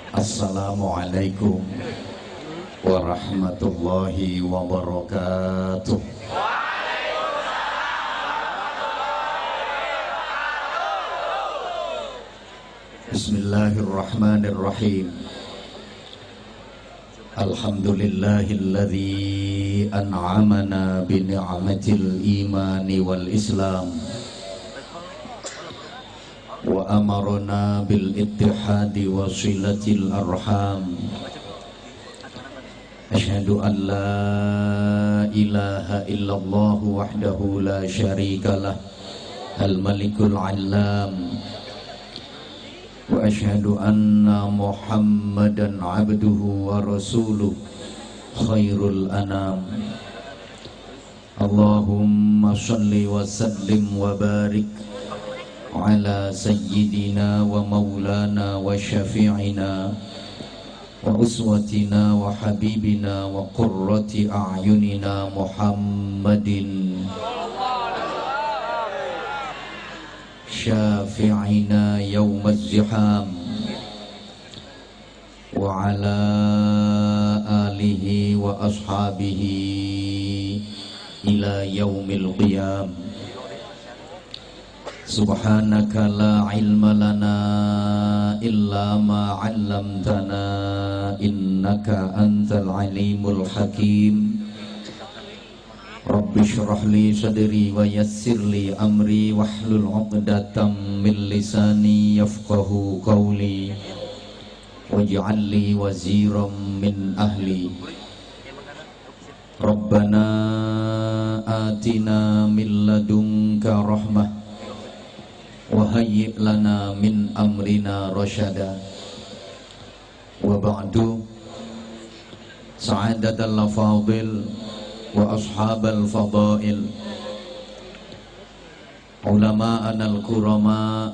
Assalamualaikum warahmatullahi wabarakatuh. Bismillahirrahmanirrahim. Alhamdulillahilladzi an'amana bi ni'matil imani wal islam wa amarna bil ittihadi wa silatil arham. Asyhadu an la ilaha illallah wahdahu la syarikalah al malikul allam wa asyhadu anna muhammadan abduhu wa rasuluh khairul anam. Allahumma salli wa sallim wa barik ala sayyidina wa maulana wa syafi'ina wa uswatina wa habibina wa qurrati a'yunina Muhammadin syafi'ina yawmaz ziham wa ala alihi wa ashabihi ila yaumil qiyam. Subhanaka la ilma lana illa ma 'allamtana innaka antal alimul hakim. Rabbi shrah li sadri wa yassir li amri wahlul 'uqdatam min lisani yafqahu qawli waj'al li waziran min ahli. Rabbana atina min ladunka rahmah wa hayyi' lana min amrina rasyada. Wa ba'du, sa'adatal lafadil wa ashabal fadail, ulama'ana al-kurama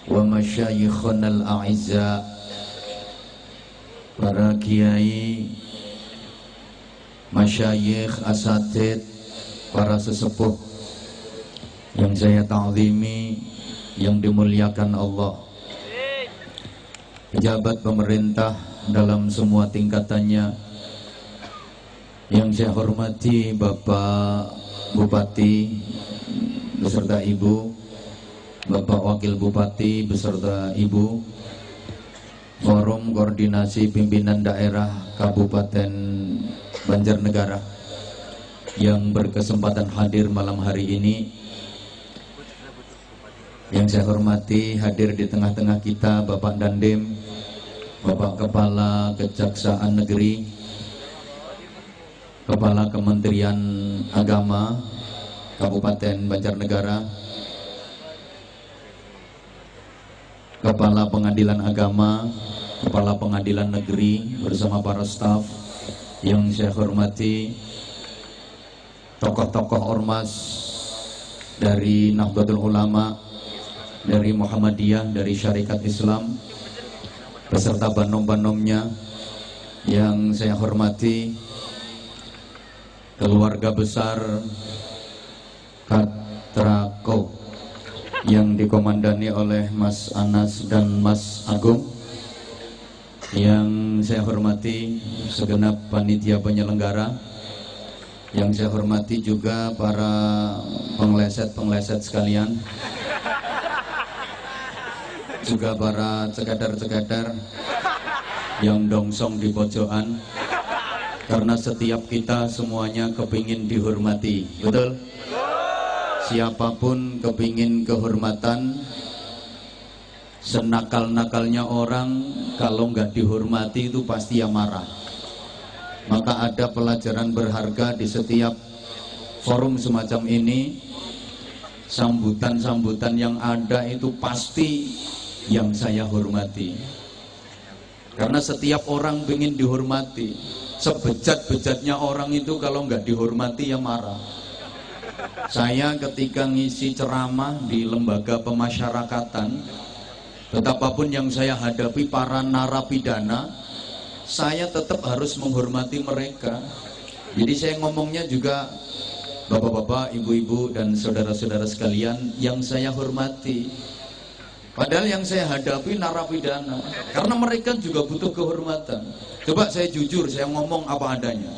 wa masyayikhana al-a'izza, para kiai, masyayikh, asatid, para sesepuh yang saya ta'zimi, yang dimuliakan Allah, pejabat pemerintah dalam semua tingkatannya, yang saya hormati Bapak Bupati beserta Ibu, Bapak Wakil Bupati beserta Ibu, Forum Koordinasi Pimpinan Daerah Kabupaten Banjarnegara yang berkesempatan hadir malam hari ini. Yang saya hormati, hadir di tengah-tengah kita Bapak Dandim, Bapak Kepala Kejaksaan Negeri, Kepala Kementerian Agama Kabupaten Banjarnegara, Kepala Pengadilan Agama, Kepala Pengadilan Negeri bersama para staf. Yang saya hormati, tokoh-tokoh ormas dari Nahdlatul Ulama, dari Muhammadiyah, dari Syarikat Islam, beserta banom-banomnya. Yang saya hormati, keluarga besar Katrako yang dikomandani oleh Mas Anas dan Mas Agung. Yang saya hormati segenap panitia penyelenggara. Yang saya hormati juga para pengleset-pengleset sekalian, juga para cekadar-cekadar yang dongsong di pojokan, karena setiap kita semuanya kepingin dihormati, betul? Siapapun kepingin kehormatan. Senakal-nakalnya orang, kalau nggak dihormati itu pasti ya marah. Maka ada pelajaran berharga di setiap forum semacam ini. Sambutan-sambutan yang ada itu pasti yang saya hormati, karena setiap orang ingin dihormati. Sebejat-bejatnya orang itu kalau nggak dihormati ya marah. Saya ketika ngisi ceramah di lembaga pemasyarakatan, betapapun yang saya hadapi para narapidana, saya tetap harus menghormati mereka. Jadi saya ngomongnya juga bapak-bapak, ibu-ibu, dan saudara-saudara sekalian yang saya hormati. Padahal yang saya hadapi narapidana, karena mereka juga butuh kehormatan. Coba saya jujur, saya ngomong apa adanya.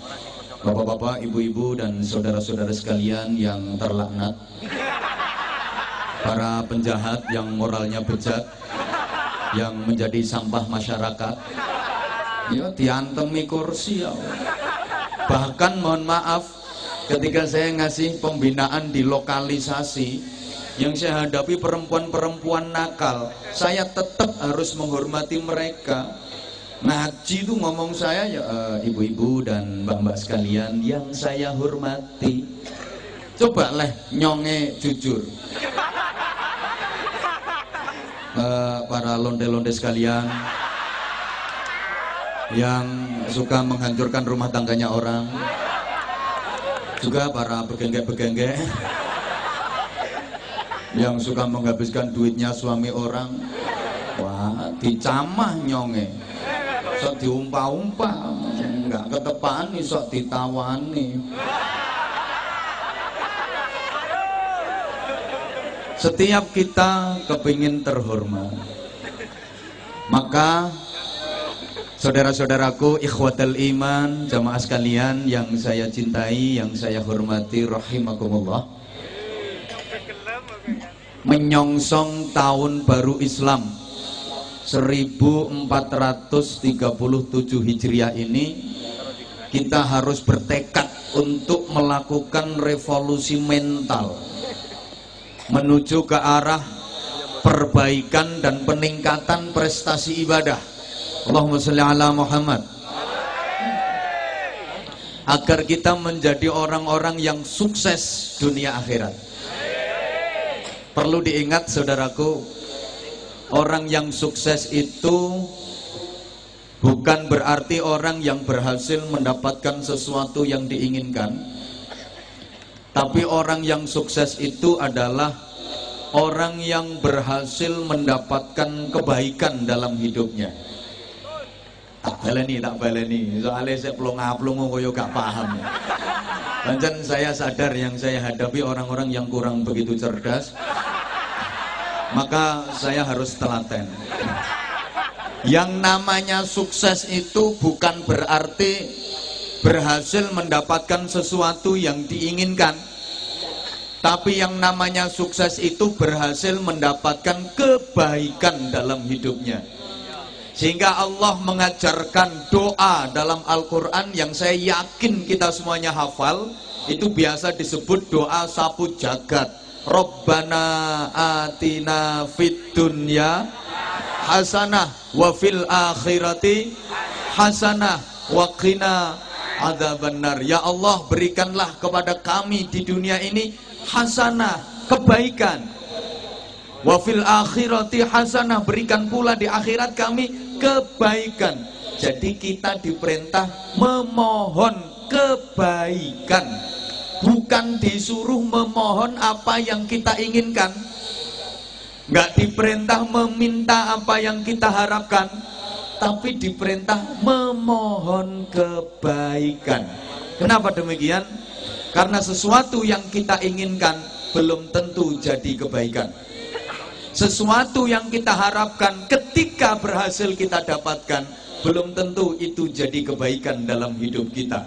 Bapak-bapak, ibu-ibu, dan saudara-saudara sekalian yang terlaknat, para penjahat yang moralnya bejat, yang menjadi sampah masyarakat, ya diantemi kursi ya. Bahkan mohon maaf, ketika saya ngasih pembinaan di lokalisasi, yang saya hadapi perempuan-perempuan nakal, saya tetap harus menghormati mereka. Ngaji itu ngomong saya ya, ibu-ibu dan mbak-mbak sekalian yang saya hormati. Coba leh nyonge jujur. Para londe-londe sekalian yang suka menghancurkan rumah tangganya orang, juga para begenggek-begenggek yang suka menghabiskan duitnya suami orang, wah dicamah nyonge, sok diumpa-umpa, nggak ketepani, sok ditawani. Setiap kita kepingin terhormat, maka saudara-saudaraku, ikhwatul iman, jamaah sekalian yang saya cintai, yang saya hormati, rahimakumullah, menyongsong tahun baru Islam 1437 Hijriah ini, kita harus bertekad untuk melakukan revolusi mental menuju ke arah perbaikan dan peningkatan prestasi ibadah. Allahumma sholli ala Muhammad. Agar kita menjadi orang-orang yang sukses dunia akhirat. Perlu diingat saudaraku, orang yang sukses itu bukan berarti orang yang berhasil mendapatkan sesuatu yang diinginkan. Tapi orang yang sukses itu adalah orang yang berhasil mendapatkan kebaikan dalam hidupnya. Tak baleni, soalnya saya pelong-pelong koyo gak paham. Pancen saya sadar yang saya hadapi orang-orang yang kurang begitu cerdas, maka saya harus telaten. Yang namanya sukses itu bukan berarti berhasil mendapatkan sesuatu yang diinginkan, tapi yang namanya sukses itu berhasil mendapatkan kebaikan dalam hidupnya. Sehingga Allah mengajarkan doa dalam Al-Quran yang saya yakin kita semuanya hafal. Itu biasa disebut doa sapu jagat. Rabbana atina fid dunya hasanah wa fil akhirati hasanah wa qina adzabannar. Ya Allah, berikanlah kepada kami di dunia ini hasanah, kebaikan. Wa fil akhirati hasanah, berikan pula di akhirat kami kebaikan. Jadi kita diperintah memohon kebaikan, bukan disuruh memohon apa yang kita inginkan. Nggak diperintah meminta apa yang kita harapkan, tapi diperintah memohon kebaikan. Kenapa demikian? Karena sesuatu yang kita inginkan belum tentu jadi kebaikan. Sesuatu yang kita harapkan ketika berhasil kita dapatkan, belum tentu itu jadi kebaikan dalam hidup kita.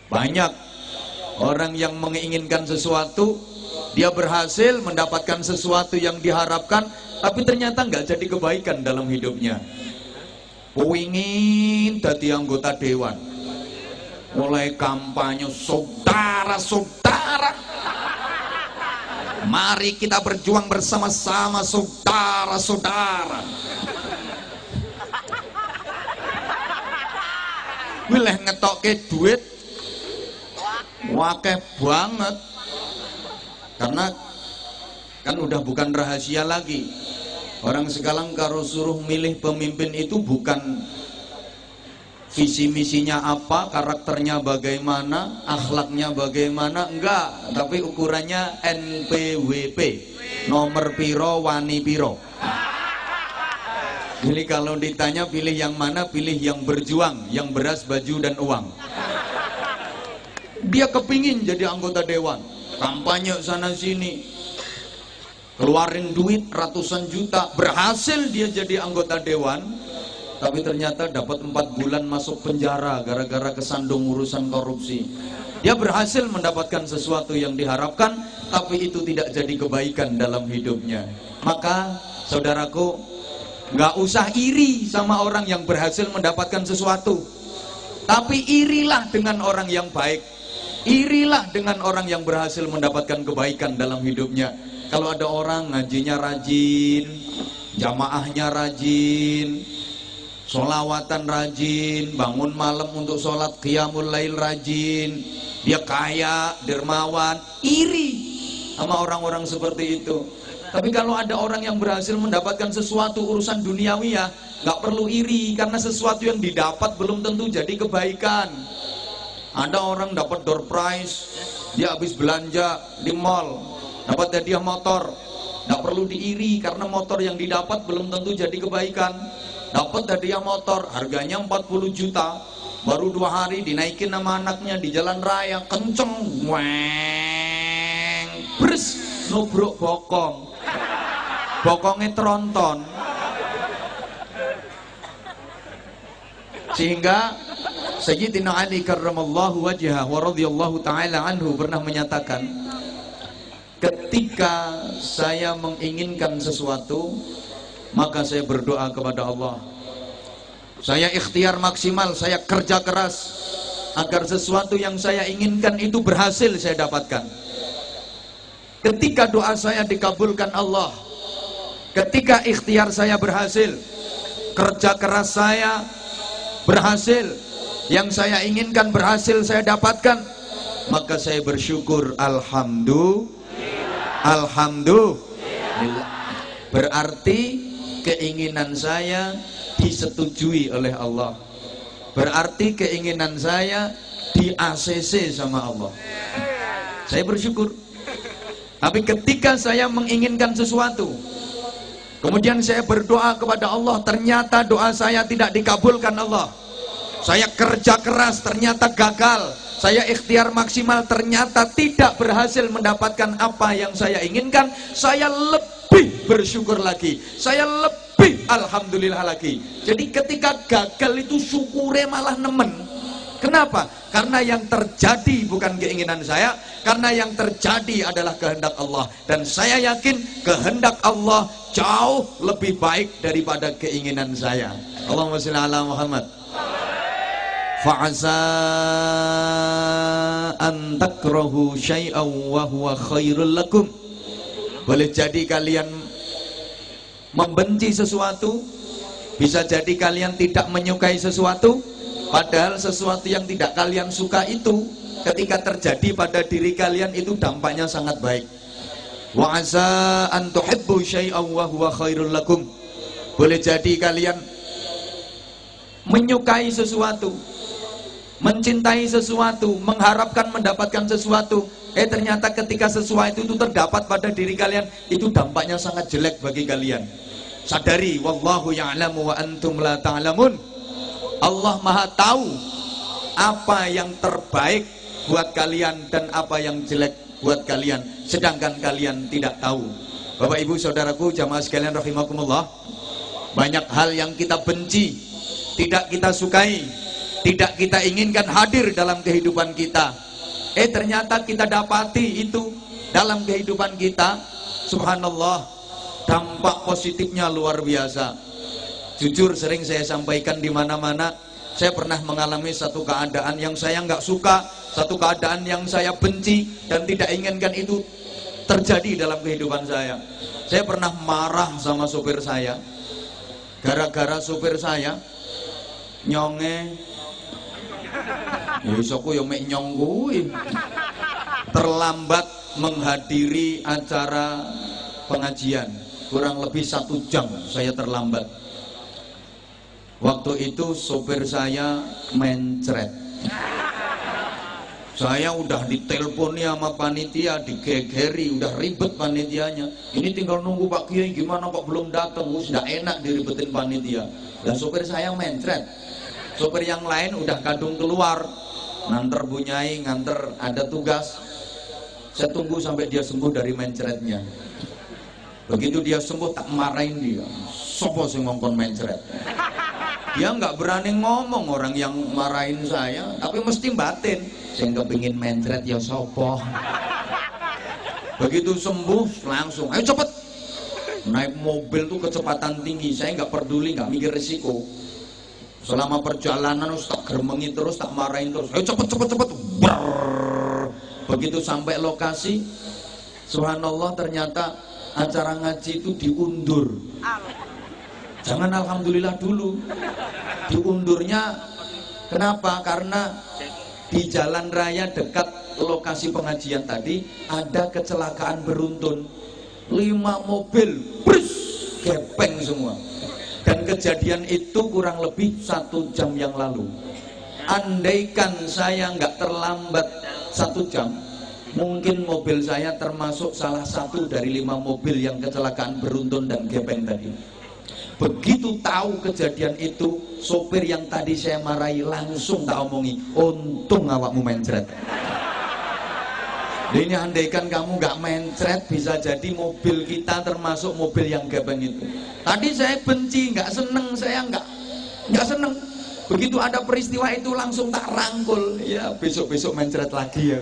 Banyak orang yang menginginkan sesuatu, dia berhasil mendapatkan sesuatu yang diharapkan, tapi ternyata nggak jadi kebaikan dalam hidupnya. Pengin jadi anggota dewan, mulai kampanye saudara-saudara, mari kita berjuang bersama-sama saudara-saudara. Wileh ngetokke duit wakeh banget, karena kan udah bukan rahasia lagi. Orang sekarang kalau suruh milih pemimpin itu bukan visi misinya apa, karakternya bagaimana, akhlaknya bagaimana, enggak, tapi ukurannya NPWP, nomor piro wani piro. Jadi kalau ditanya pilih yang mana, pilih yang berjuang, yang beras, baju, dan uang. Dia kepingin jadi anggota dewan, kampanye sana sini, keluarin duit ratusan juta, berhasil dia jadi anggota dewan, tapi ternyata dapat 4 bulan masuk penjara gara-gara kesandung urusan korupsi. Dia berhasil mendapatkan sesuatu yang diharapkan, tapi itu tidak jadi kebaikan dalam hidupnya. Maka saudaraku, nggak usah iri sama orang yang berhasil mendapatkan sesuatu, tapi irilah dengan orang yang baik. Irilah dengan orang yang berhasil mendapatkan kebaikan dalam hidupnya. Kalau ada orang ngajinya rajin, jamaahnya rajin, sholawatan rajin, bangun malam untuk sholat qiyamul lail rajin, dia kaya, dermawan, iri sama orang-orang seperti itu. Tapi kalau ada orang yang berhasil mendapatkan sesuatu urusan duniawi, ya nggak perlu iri, karena sesuatu yang didapat belum tentu jadi kebaikan. Ada orang dapat door prize, dia habis belanja di mall, dapat hadiah motor, nggak perlu diiri, karena motor yang didapat belum tentu jadi kebaikan. Dapat hadiah motor, harganya 40 juta, baru 2 hari dinaikin sama anaknya di jalan raya, kenceng, weng, bres, nubruk bokong, bokongnya tronton. Sehingga Sayyidina Ali karramallahu wajhah wa radhiyallahu ta'ala anhu pernah menyatakan, ketika saya menginginkan sesuatu, maka saya berdoa kepada Allah. Saya ikhtiar maksimal, saya kerja keras agar sesuatu yang saya inginkan itu berhasil saya dapatkan. Ketika doa saya dikabulkan Allah, ketika ikhtiar saya berhasil, kerja keras saya berhasil, yang saya inginkan berhasil saya dapatkan, maka saya bersyukur, alhamdulillah. Berarti keinginan saya disetujui oleh Allah, berarti keinginan saya di ACC sama Allah. Saya bersyukur. Tapi ketika saya menginginkan sesuatu, kemudian saya berdoa kepada Allah, ternyata doa saya tidak dikabulkan Allah. Saya kerja keras, ternyata gagal. Saya ikhtiar maksimal, ternyata tidak berhasil mendapatkan apa yang saya inginkan. Saya lebih bersyukur lagi, saya lebih alhamdulillah lagi. Jadi ketika gagal itu syukurnya malah nemen. Kenapa? Karena yang terjadi bukan keinginan saya, karena yang terjadi adalah kehendak Allah. Dan saya yakin kehendak Allah jauh lebih baik daripada keinginan saya. Allahumma shalli ala Muhammad. Fa'asa an takrahu syai'an wa huwa khairul lakum. Boleh jadi kalian membenci sesuatu, bisa jadi kalian tidak menyukai sesuatu, padahal sesuatu yang tidak kalian suka itu ketika terjadi pada diri kalian itu dampaknya sangat baik. Wa asa an tuhibbu syai'an wa huwa khairul lakum. Boleh jadi kalian menyukai sesuatu, mencintai sesuatu, mengharapkan mendapatkan sesuatu, ternyata ketika sesuatu itu terdapat pada diri kalian, itu dampaknya sangat jelek bagi kalian. Sadari, wallahu ya'lamu wa antum la ta'lamun. Allah Maha tahu apa yang terbaik buat kalian dan apa yang jelek buat kalian, sedangkan kalian tidak tahu. Bapak Ibu Saudaraku jamaah sekalian rahimakumullah, banyak hal yang kita benci, tidak kita sukai, tidak kita inginkan hadir dalam kehidupan kita, ternyata kita dapati itu dalam kehidupan kita. Subhanallah, dampak positifnya luar biasa. Jujur sering saya sampaikan di mana-mana, saya pernah mengalami satu keadaan yang saya nggak suka, satu keadaan yang saya benci dan tidak inginkan itu terjadi dalam kehidupan saya. Saya pernah marah sama sopir saya, gara-gara sopir saya nyonge, aku yang mek nyong kuwi, terlambat menghadiri acara pengajian, kurang lebih 1 jam saya terlambat. Waktu itu sopir saya mencret, Saya udah diteleponi sama panitia, digegeri, udah ribet panitianya. Ini tinggal nunggu Pak Kiai, gimana kok belum datang? Sudah enak diribetin panitia. Dan sopir saya mencret. Sopir yang lain udah kadung keluar, nganter bunyai, nganter ada tugas. Saya tunggu sampai dia sembuh dari mencretnya. Begitu dia sembuh, tak marahin dia. Sopo sing ngongkon mencret. Dia nggak berani ngomong, orang yang marahin saya, tapi mesti batin. Saya kepingin mencret ya sopo. Begitu sembuh langsung, ayo cepet. Naik mobil tuh kecepatan tinggi, saya nggak peduli, nggak mikir risiko. Selama perjalanan tak geremengi terus, tak marahin terus. Ayo cepet. Brrr. Begitu sampai lokasi, subhanallah ternyata acara ngaji itu diundur. Jangan alhamdulillah dulu. Diundurnya kenapa? Karena di jalan raya dekat lokasi pengajian tadi ada kecelakaan beruntun. 5 mobil brus, gepeng semua. Dan kejadian itu kurang lebih 1 jam yang lalu. Andaikan saya nggak terlambat 1 jam, mungkin mobil saya termasuk salah satu dari 5 mobil yang kecelakaan beruntun dan gepeng tadi. Begitu tahu kejadian itu, sopir yang tadi saya marahi langsung tak omongi, untung awakmu mencret. Ini andaikan kamu nggak mencret, bisa jadi mobil kita termasuk mobil yang gepeng itu. Tadi saya benci, nggak seneng, saya nggak seneng. Begitu ada peristiwa itu langsung tak rangkul, ya besok mencret lagi ya.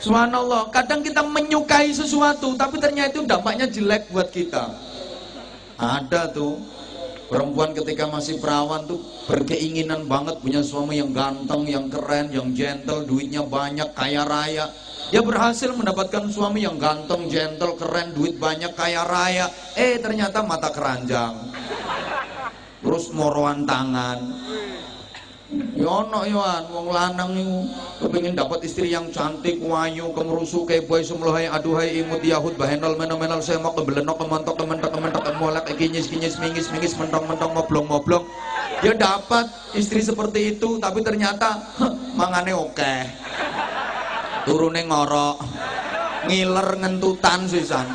Subhanallah, kadang kita menyukai sesuatu tapi ternyata itu dampaknya jelek buat kita. Ada tuh perempuan ketika masih perawan tuh berkeinginan banget punya suami yang ganteng, yang keren, yang gentle, duitnya banyak, kaya raya. Dia berhasil mendapatkan suami yang ganteng, gentle, keren, duit banyak, kaya raya. Ternyata mata keranjang, terus moroan tangan. Yono yoan, wong lanang niku kepengin dapat istri yang cantik, wayu, kemerusu, keboy, semlohai, aduhai, imut, yahud, bahenol, menol, semok, kebelenok, kemontok, kementok, molek, kinyis, mingis, mentong, moblong. Dia dapat istri seperti itu, tapi ternyata mangane oke. Turune ngorok, ngiler ngentutan sisan.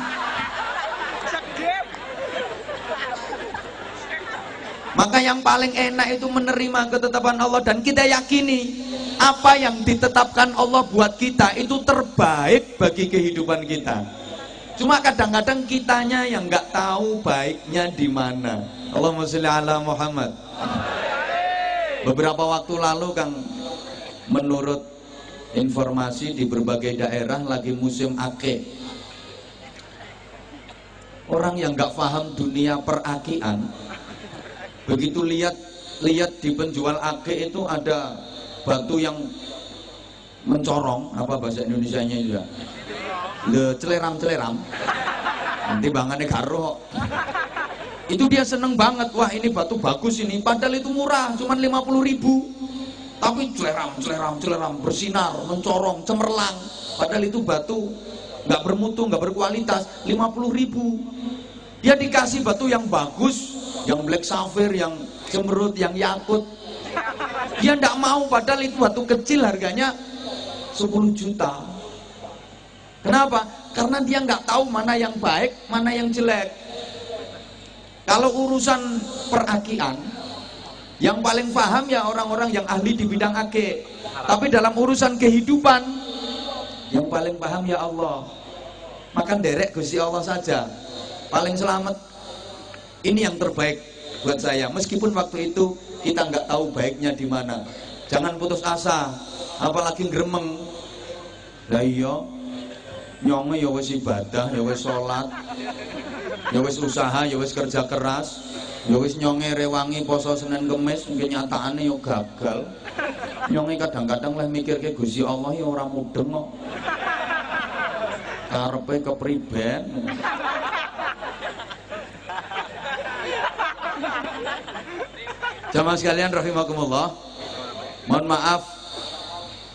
Maka yang paling enak itu menerima ketetapan Allah dan kita yakini apa yang ditetapkan Allah buat kita itu terbaik bagi kehidupan kita. Cuma kadang-kadang kitanya yang nggak tahu baiknya di mana. Allahumma sholli ala Muhammad. Beberapa waktu lalu Kang, menurut informasi di berbagai daerah lagi musim akik. Orang yang nggak paham dunia perakian, begitu lihat di penjual akik itu ada batu yang mencorong, apa bahasa Indonesianya itu ya, celeram, nanti bangannya karo. Itu dia seneng banget, wah ini batu bagus ini, padahal itu murah, cuman 50.000, tapi celeram, bersinar, mencorong, cemerlang, padahal itu batu nggak bermutu, nggak berkualitas, 50.000. Dia dikasih batu yang bagus, yang black sapphire, yang cemerut, yang yakut. Dia tidak mau, padahal itu batu kecil harganya 10 juta. Kenapa? Karena dia nggak tahu mana yang baik, mana yang jelek. Kalau urusan perakian, yang paling paham ya orang-orang yang ahli di bidang akik. Tapi dalam urusan kehidupan, yang paling paham ya Allah. Maka derek Gusti Allah saja paling selamat. Ini yang terbaik buat saya, meskipun waktu itu kita nggak tahu baiknya di mana. Jangan putus asa, apalagi gremeng. Lah iya, nyonge ya wis ibadah, ya wis salat, ya wis usaha, ya wis kerja keras, ya wis nyonge rewangi poso Senin Kemis, mungkin nyataane ya gagal. Nyonge kadang-kadang lah mikir ke Gusti Allah ya ora mudeng kok. Karepe kepriben. Jamaah sekalian rahimakumullah, mohon maaf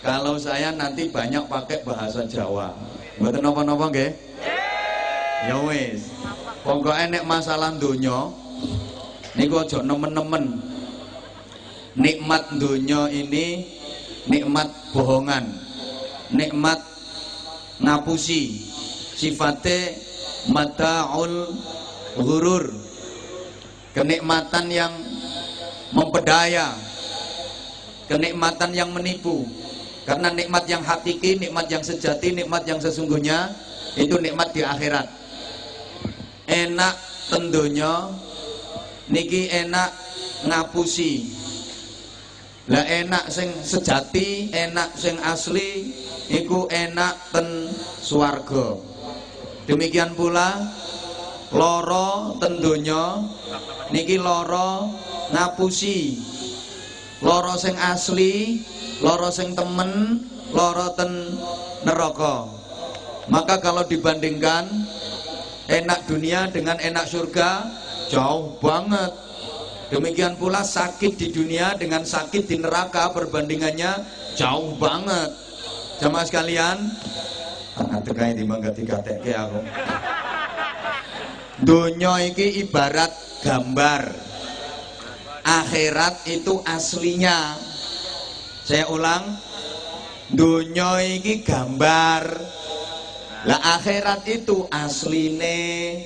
kalau saya nanti banyak pakai bahasa Jawa. Mboten napa-napa nggih? Ya wis. Pokoke nek masalah donya niku aja nemen-nemen. nikmat dunia ini nikmat bohongan, nikmat ngapusi, sifatnya mata'ul ghurur, kenikmatan yang mempedaya, kenikmatan yang menipu. Karena nikmat yang hakiki, nikmat yang sejati, nikmat yang sesungguhnya itu nikmat di akhirat. Enak tentunya niki enak ngapusi. Lah enak sing sejati, enak sing asli iku enak ten swarga. Demikian pula loro tentunya niki loro ngapusi. Loro sing asli, loro sing temen, loro ten neraka. Maka kalau dibandingkan enak dunia dengan enak surga jauh banget. Demikian pula sakit di dunia dengan sakit di neraka perbandingannya jauh banget. Jamaah sekalian, tekai timbang dikateke aku. Dunia iki ibarat gambar, akhirat itu aslinya. Saya ulang, dunia iki gambar, lah akhirat itu asline.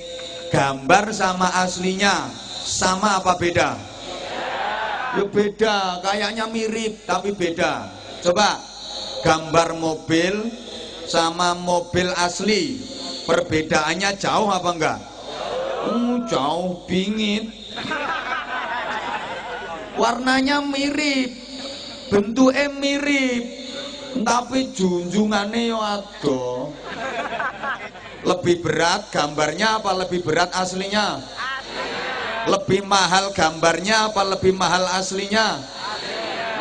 Gambar sama aslinya sama apa beda? Ya beda, kayaknya mirip tapi beda. Coba gambar mobil sama mobil asli, perbedaannya jauh apa enggak? Jauh bingit. Warnanya mirip, bentuknya mirip, tapi junjungannya yo ado. Lebih berat gambarnya apa lebih berat aslinya? Lebih mahal gambarnya apa lebih mahal aslinya?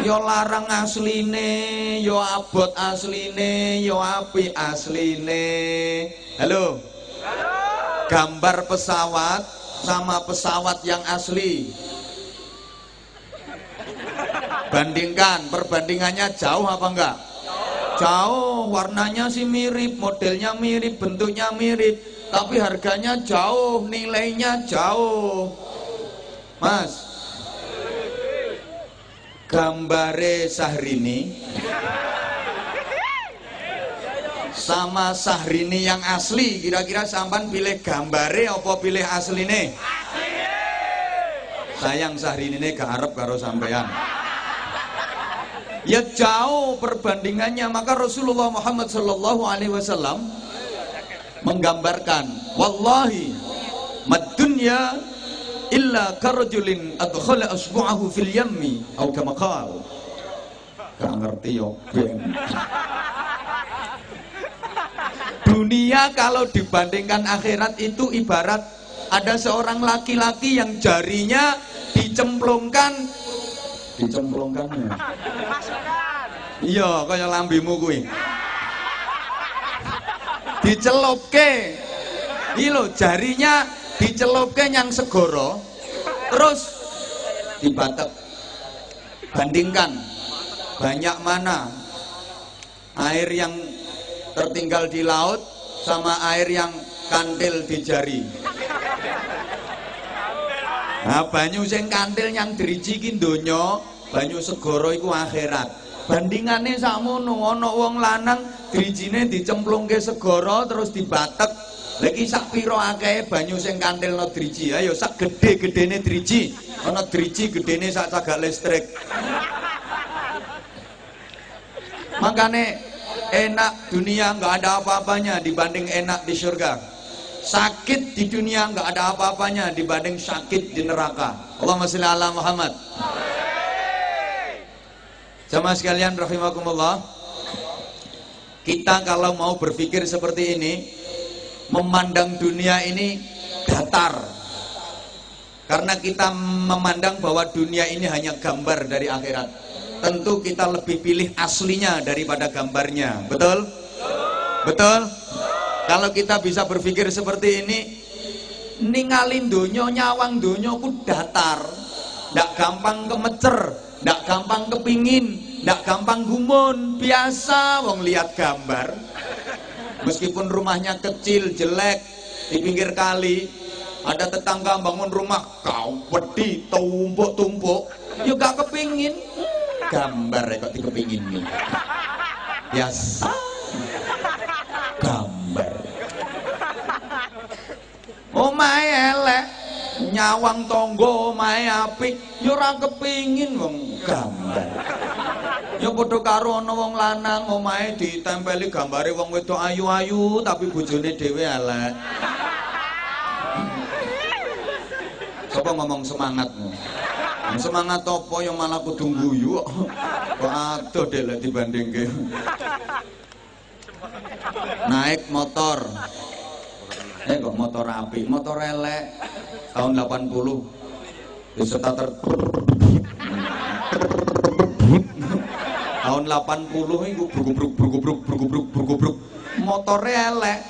Yo larang asline, yo abot asline, yo api asline. Halo? Gambar pesawat sama pesawat yang asli, bandingkan, perbandingannya jauh apa enggak? Jauh. Warnanya sih mirip, modelnya mirip, bentuknya mirip, tapi harganya jauh, nilainya jauh. Mas, gambare Syahrini sama Syahrini yang asli, kira-kira sampan pilih gambare apa pilih asline? Sayang Syahrini ini gak arep karo sampean. Ya jauh perbandingannya. Maka Rasulullah Muhammad SAW menggambarkan, wallahi mad dunya illa karajulin adkhala asbu'ahu fil yammi atau kama qala. Gak ngerti yo ben. Dunia kalau dibandingkan akhirat itu ibarat ada seorang laki-laki yang jarinya dicemplungkan. Iya, kaya lambimu kuwi. Dicelupke. Iki lho, jarinya dicelupke nyang segara, terus dibatek. Bandingkan banyak mana air yang tertinggal di laut sama air yang kantil di jari. Nah, banyu sing kantil yang driji ki donya, banyu segara iku akhirat. Bandingane sakmono, ana wong lanang drijine dicemplungke segara terus dibatek. Lha iki sak pira akeh banyu sing kantilno driji? Ayo sak gedhe-gedhene driji. Ana driji gedhene sak cagak listrik. Makane enak dunia nggak ada apa-apanya dibanding enak di surga. Sakit di dunia nggak ada apa-apanya dibanding sakit di neraka. Allahumma sholli ala Muhammad. Jamaah sekalian rahimakumullah, kita kalau mau berpikir seperti ini, memandang dunia ini datar, karena kita memandang bahwa dunia ini hanya gambar dari akhirat. Tentu kita lebih pilih aslinya daripada gambarnya. Betul? Betul? Kalau kita bisa berpikir seperti ini, ningalin donya, nyawang donya ku datar, ndak gampang kemecer, ndak gampang kepingin, ndak gampang gumun. Biasa wong lihat gambar, meskipun rumahnya kecil, jelek, di pinggir kali, ada tetangga bangun rumah kau wedi tumpuk-tumpuk, ya gak kepingin. kepingin gambar kok dikepingin nih biasa gambar omahe elek nyawang tonggo omahe apik ya ora kepingin wong gambar ya padha karo ana wong lanang omahe ditempeli gambare wong wedok ayu-ayu tapi bojone dhewe elek. Sapa ngomong semangatmu? Semangat apa yang malah kudu guyu kok adoh dek lek dibandingke. Naik motor. Kok motor apik, motor elek tahun 80. Starter tahun 80 iku bruk. Motore elek.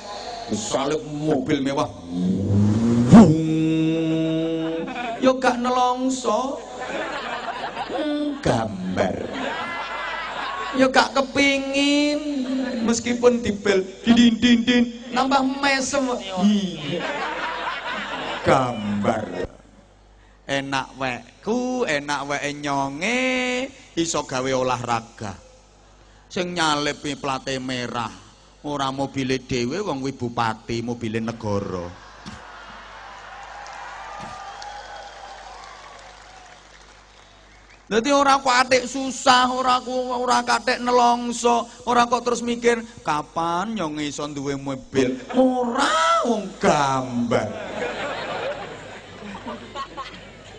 Salib mobil mewah. Yo gak nelongso gambar yo gak kepingin meskipun dibel dindin nambah mesem gambar enak wekku enak weke nyonge iso gawe olahraga sing nyalipi plate merah ora mobile dhewe wong kuwi bupati mobile negara. Dadi ora kok atik susah, ora katik nelongso, ora kok terus mikir kapan nyong iso duwe mobil. Ora wong gambar.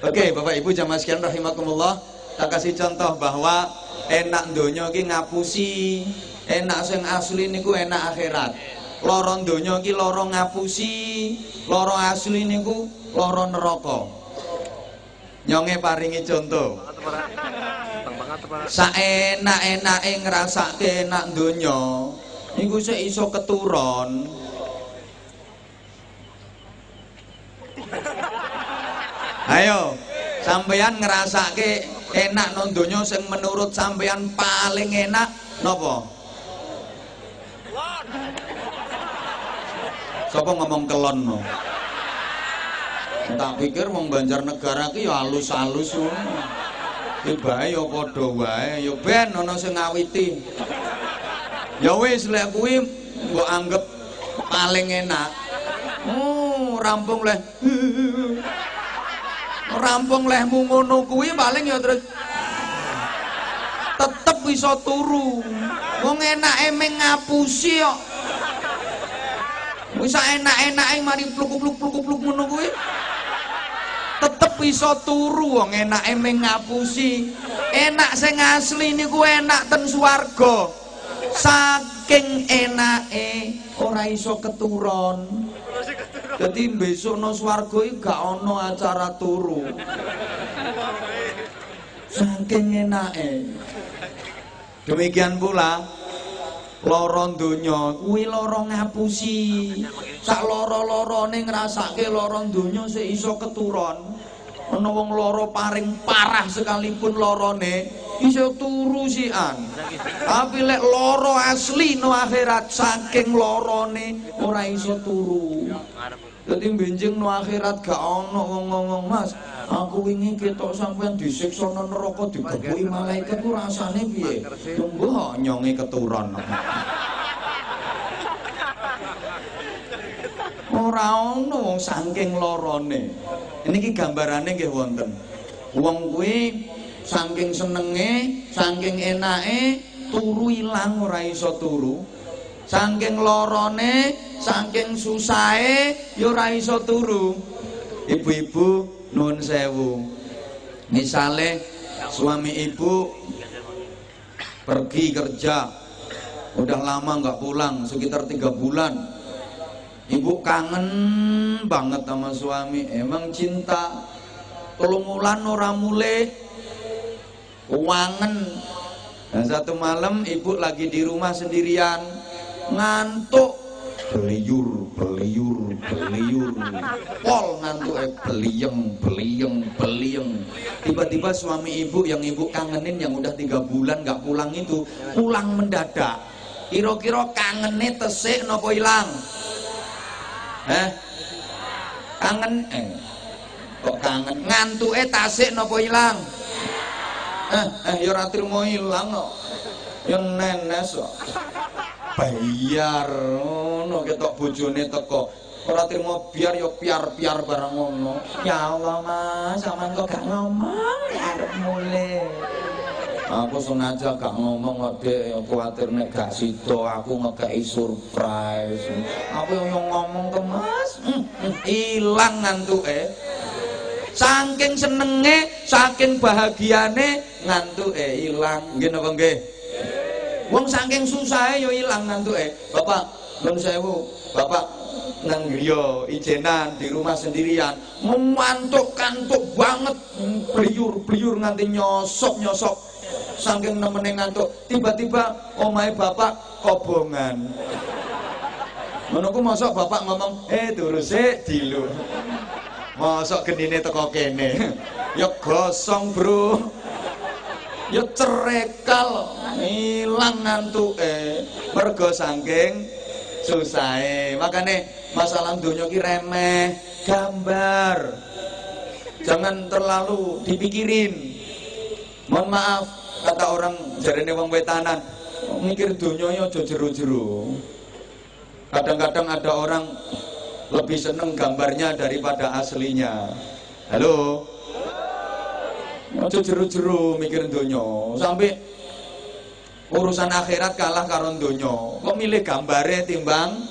Oke, Bapak Ibu jamaah sekalian rahimakumullah, tak kasih contoh bahwa enak donya iki ngapusi, enak sing asli niku enak akhirat. Lara donya iki lara ngapusi, lara asli niku lara neraka. Nyonge paringi contoh. Saenak-enake ngrasake enak donya niku sik iso keturun. Ayo, sampeyan ngrasake enak nang donya sing menurut sampeyan paling enak napa? Sapa ngomong kelon no? Tak pikir wong Banjarnegara ki ya halus-halus ngono. Ki bae ya padha wae, ya ben ana sing ngawiti. Ya wis lek kuwi mbok anggap paling enak. Rampung leh. Rampung lehmu ngono kuwi paling ya terus tetep iso turu. Wong enake mung ngapusi kok. Wis enak-enake mari pluk-pluk ngono kuwi. Tetep iso turu wong enake mung ngapusi. Enak sing asli niku enak ten swarga. Saking enake ora iso keturun. Dadi besok nang swarga iki gak ana acara turu. Saking enake. Demikian pula lara donya kuwi lara ngapusi. Sak lara-larane ngrasake lara donya sik iso keturun. Ana wong lara paring parah sekalipun larane iso turu sian. Tapi lek lara asli no akhirat saking larane ora iso turu. Dadi benjing no akhirat gak ana wong ngomong, "Mas, aku wingi ketok sampean disiksa nang neraka digebuki malaikat ku rasane piye?" Tunggu nyonge keturun. Ora ono wong saking larane. Niki gambarane nggih wonten. Wong kuwi saking senenge, saking enake turu ilang ora iso turu. Saking larane, saking susahe ya ora iso turu. Ibu-ibu nuwun sewu. Misale suami ibu pergi kerja udah lama nggak pulang sekitar 3 bulan. Ibu kangen banget sama suami, emang cinta. 3 wulan ora mulih, wangen. Dan satu malam ibu lagi di rumah sendirian, ngantuk, beliyur, pol ngantuk, beliyeng. Tiba-tiba suami ibu yang ibu kangenin yang udah 3 bulan nggak pulang itu pulang mendadak. Kira-kira kangennya tesik nopo ilang? Kangen kok kangen ngantuke tasik napa ilang? Ya ora trimo ilang kok. Ya nenes kok. Bayar ngono ketok bojone teko. Ora trimo biar ya piar-piar barang ngono. Ya Allah Mas, sampean kok gak ngomong arep mulih. Aku sengaja gak ngomong kok Dek, kuwatir nek gak sida aku ngekeki surprise. Aku yang ngomong ke Mas, ilang ngantuke. Saking senenge, saking bahagiane ngantuke ilang. Nggih napa nggih? Wong saking susahe yo ilang ngantuke. Bapak, nuwun sewu, Bapak nang griya ijenan di rumah sendirian, ngantuk-kantuk banget, bliyur-bliyur nganti nyosok-nyosok. Saking nemene ngantuk, tiba-tiba omahe bapak kobongan. Ngono ku mosok bapak ngomong, turu sik dilu. Mosok genine teko kene. Ya gosong, Bro. Ya cerekal, ilang ngantuke. Mergo saking susahe. Makane masalah donya ki remeh, gambar. Jangan terlalu dipikirin. Mohon maaf, kata orang jarene wong wetanan, mikir donya aja jero-jero. Kadang-kadang ada orang lebih seneng gambarnya daripada aslinya. Halo? Aja jero-jero mikir donya, sampai urusan akhirat kalah karo donya. Kok milih gambare timbang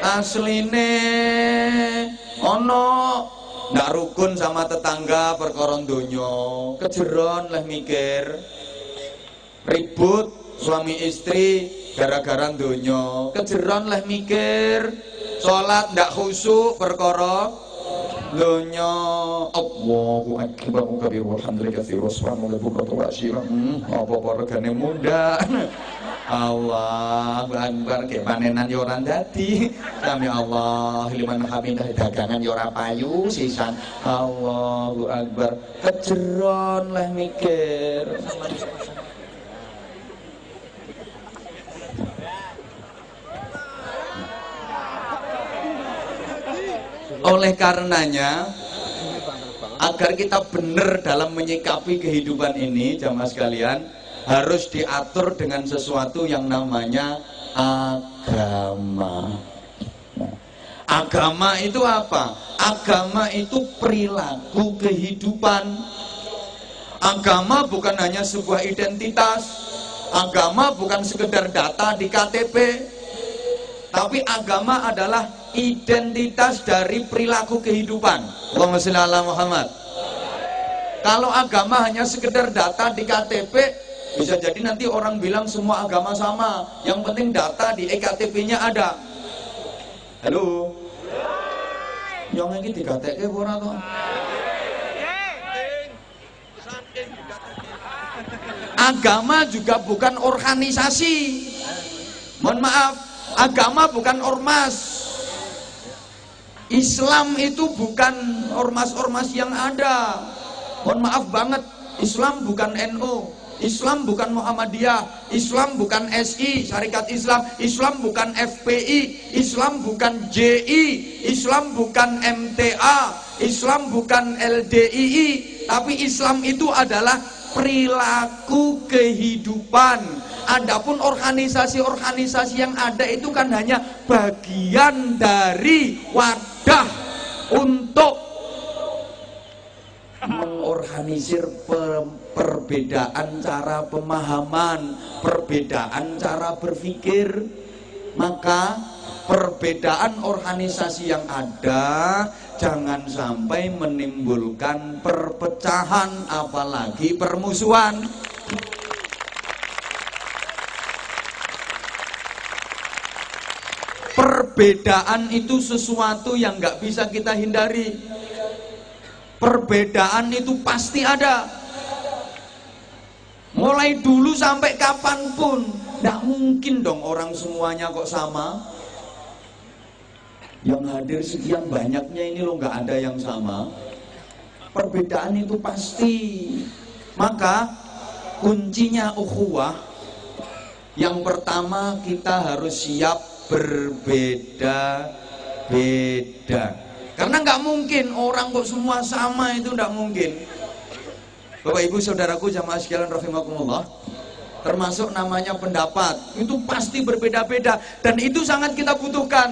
asline? Ono ndak rukun sama tetangga perkara donya, kejeron leh mikir. Ribut suami istri gara-gara donya, kejeron leh mikir. Salat ndak khusyuk perkara donya. Allahu akbar kabir walhamdulillah katsira subhanallah bukratan wa asyira. Apa regane munda. Allah akbar ke panenan yo ora dadi. Sami Allah liman hamidah, dagangan yo ora payu sisan. Allahu akbar, kejeron leh mikir. Oleh karenanya, agar kita benar dalam menyikapi kehidupan ini, jamaah sekalian, harus diatur dengan sesuatu yang namanya agama. Nah, agama itu apa? Agama itu perilaku kehidupan. Agama bukan hanya sebuah identitas. Agama bukan sekedar data di KTP. Tapi agama adalah identitas dari perilaku kehidupan. Allahumma sholli ala Muhammad. Kalau agama hanya sekedar data di KTP, bisa jadi nanti orang bilang semua agama sama. Yang penting data di EKTP-nya ada. Halo? Yang ini digatekke ora to? Agama juga bukan organisasi. Mohon maaf, agama bukan ormas. Islam itu bukan ormas-ormas yang ada. Mohon maaf banget, Islam bukan NU, Islam bukan Muhammadiyah, Islam bukan SI, Syarikat Islam, Islam bukan FPI, Islam bukan JI, Islam bukan MTA, Islam bukan LDII, tapi Islam itu adalah perilaku kehidupan. Adapun organisasi-organisasi yang ada itu kan hanya bagian dari wadah untuk mengorganisir perbedaan cara pemahaman, perbedaan cara berpikir. Maka perbedaan organisasi yang ada jangan sampai menimbulkan perpecahan, apalagi permusuhan. Perbedaan itu sesuatu yang nggak bisa kita hindari. Perbedaan itu pasti ada. Mulai dulu sampai kapanpun, nggak mungkin dong orang semuanya kok sama. Yang hadir sekian banyaknya ini loh nggak ada yang sama. Perbedaan itu pasti. Maka kuncinya ukhuwah, yang pertama kita harus siap berbeda-beda. Karena nggak mungkin orang kok semua sama, itu nggak mungkin. Bapak Ibu saudaraku jamaah sekalian rahimakumullah, termasuk namanya pendapat itu pasti berbeda-beda, dan itu sangat kita butuhkan.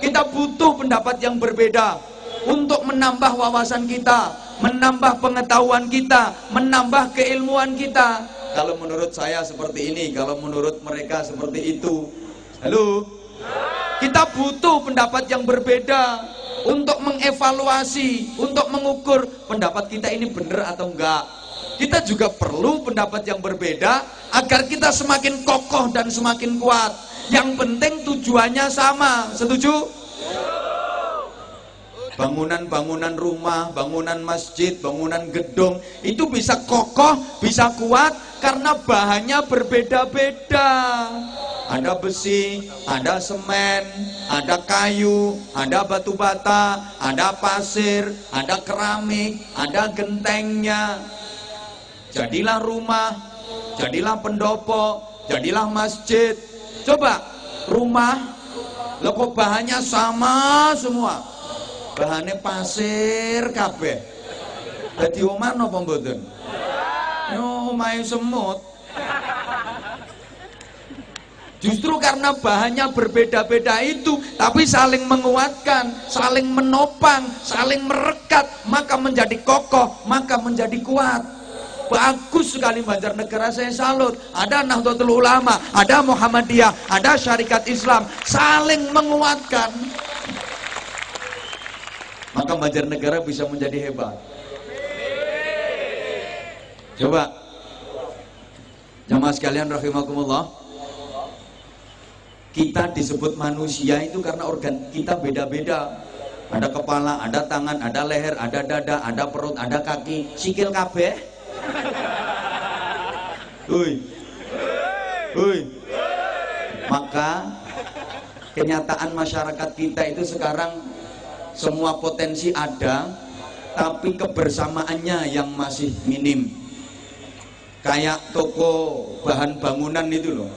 Kita butuh pendapat yang berbeda untuk menambah wawasan kita, menambah pengetahuan kita, menambah keilmuan kita. Kalau menurut saya seperti ini, kalau menurut mereka seperti itu. Halo? Kita butuh pendapat yang berbeda untuk mengevaluasi, untuk mengukur pendapat kita ini benar atau enggak. Kita juga perlu pendapat yang berbeda agar kita semakin kokoh dan semakin kuat. Yang penting tujuannya sama. Setuju? Bangunan-bangunan rumah, bangunan masjid, bangunan gedung itu bisa kokoh, bisa kuat karena bahannya berbeda-beda. Ada besi, ada semen, ada kayu, ada batu bata, ada pasir, ada keramik, ada gentengnya. Jadilah rumah, jadilah pendopo, jadilah masjid. Coba rumah, lho kok bahannya sama semua. Bahannya pasir kabeh. Dadi omah napa mboten? Yo omahe semut. Justru karena bahannya berbeda-beda itu, tapi saling menguatkan, saling menopang, saling merekat, maka menjadi kokoh, maka menjadi kuat. Bagus sekali Banjarnegara, saya salut. Ada Nahdlatul Ulama, ada Muhammadiyah, ada Syarikat Islam, saling menguatkan. Maka Banjarnegara bisa menjadi hebat. Coba jamaah sekalian rahimakumullah, kita disebut manusia itu karena organ kita beda-beda. Ada kepala, ada tangan, ada leher, ada dada, ada perut, ada kaki, sikil kabeh. Maka kenyataan masyarakat kita itu sekarang semua potensi ada, tapi kebersamaannya yang masih minim. Kayak toko bahan bangunan itu loh,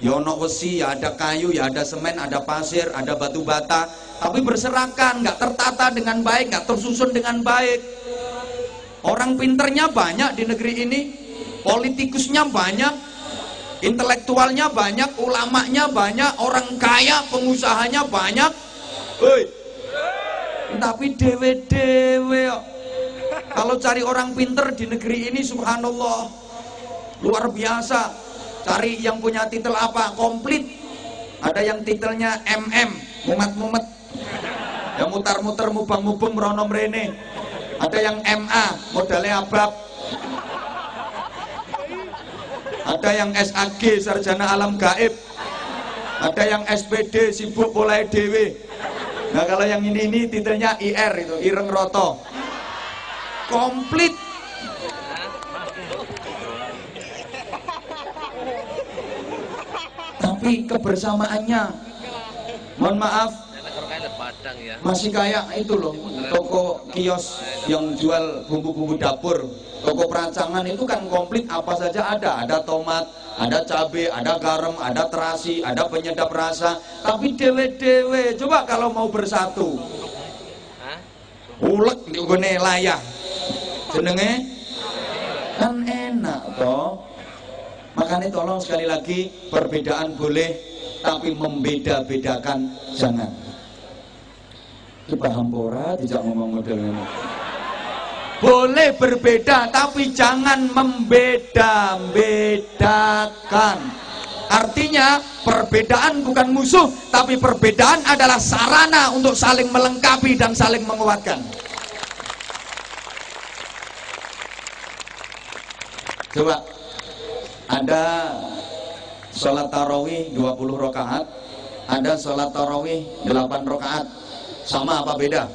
ya ono wesi, ya ada kayu, ya ada semen, ada pasir, ada batu bata, tapi berserakan, nggak tertata dengan baik, nggak tersusun dengan baik. Orang pinternya banyak di negeri ini, politikusnya banyak, intelektualnya banyak, ulamanya banyak, orang kaya, pengusahanya banyak. Tapi dewe-dewe. Kalau cari orang pinter di negeri ini, subhanallah, luar biasa. Cari yang punya titel apa? Komplit. Ada yang titelnya MM, mumet-mumet, yang mutar-mutar, mubang-mubeng, merono mrene. Ada yang MA, modalnya abab. Ada yang SAG, sarjana alam gaib. Ada yang SPD, sibuk mulai dewe. Nah kalau yang ini titelnya IR, itu Ireng Roto. Komplit. Tapi kebersamaannya, mohon maaf, masih kayak itu loh, toko kios yang jual bumbu-bumbu dapur, toko perancangan itu kan komplit, apa saja ada. Ada tomat, ada cabai, ada garam, ada terasi, ada penyedap rasa. Tapi dewe-dewe, coba kalau mau bersatu, ulek di gone layah, jenenge kan enak toh. Makanya tolong sekali lagi, perbedaan boleh, tapi membeda-bedakan jangan. Paham pora tidak ngomong model ini. Boleh berbeda tapi jangan membeda-bedakan. Artinya perbedaan bukan musuh, tapi perbedaan adalah sarana untuk saling melengkapi dan saling menguatkan. Coba, ada sholat tarawih 20 rakaat, ada sholat tarawih 8 rakaat. Sama apa beda?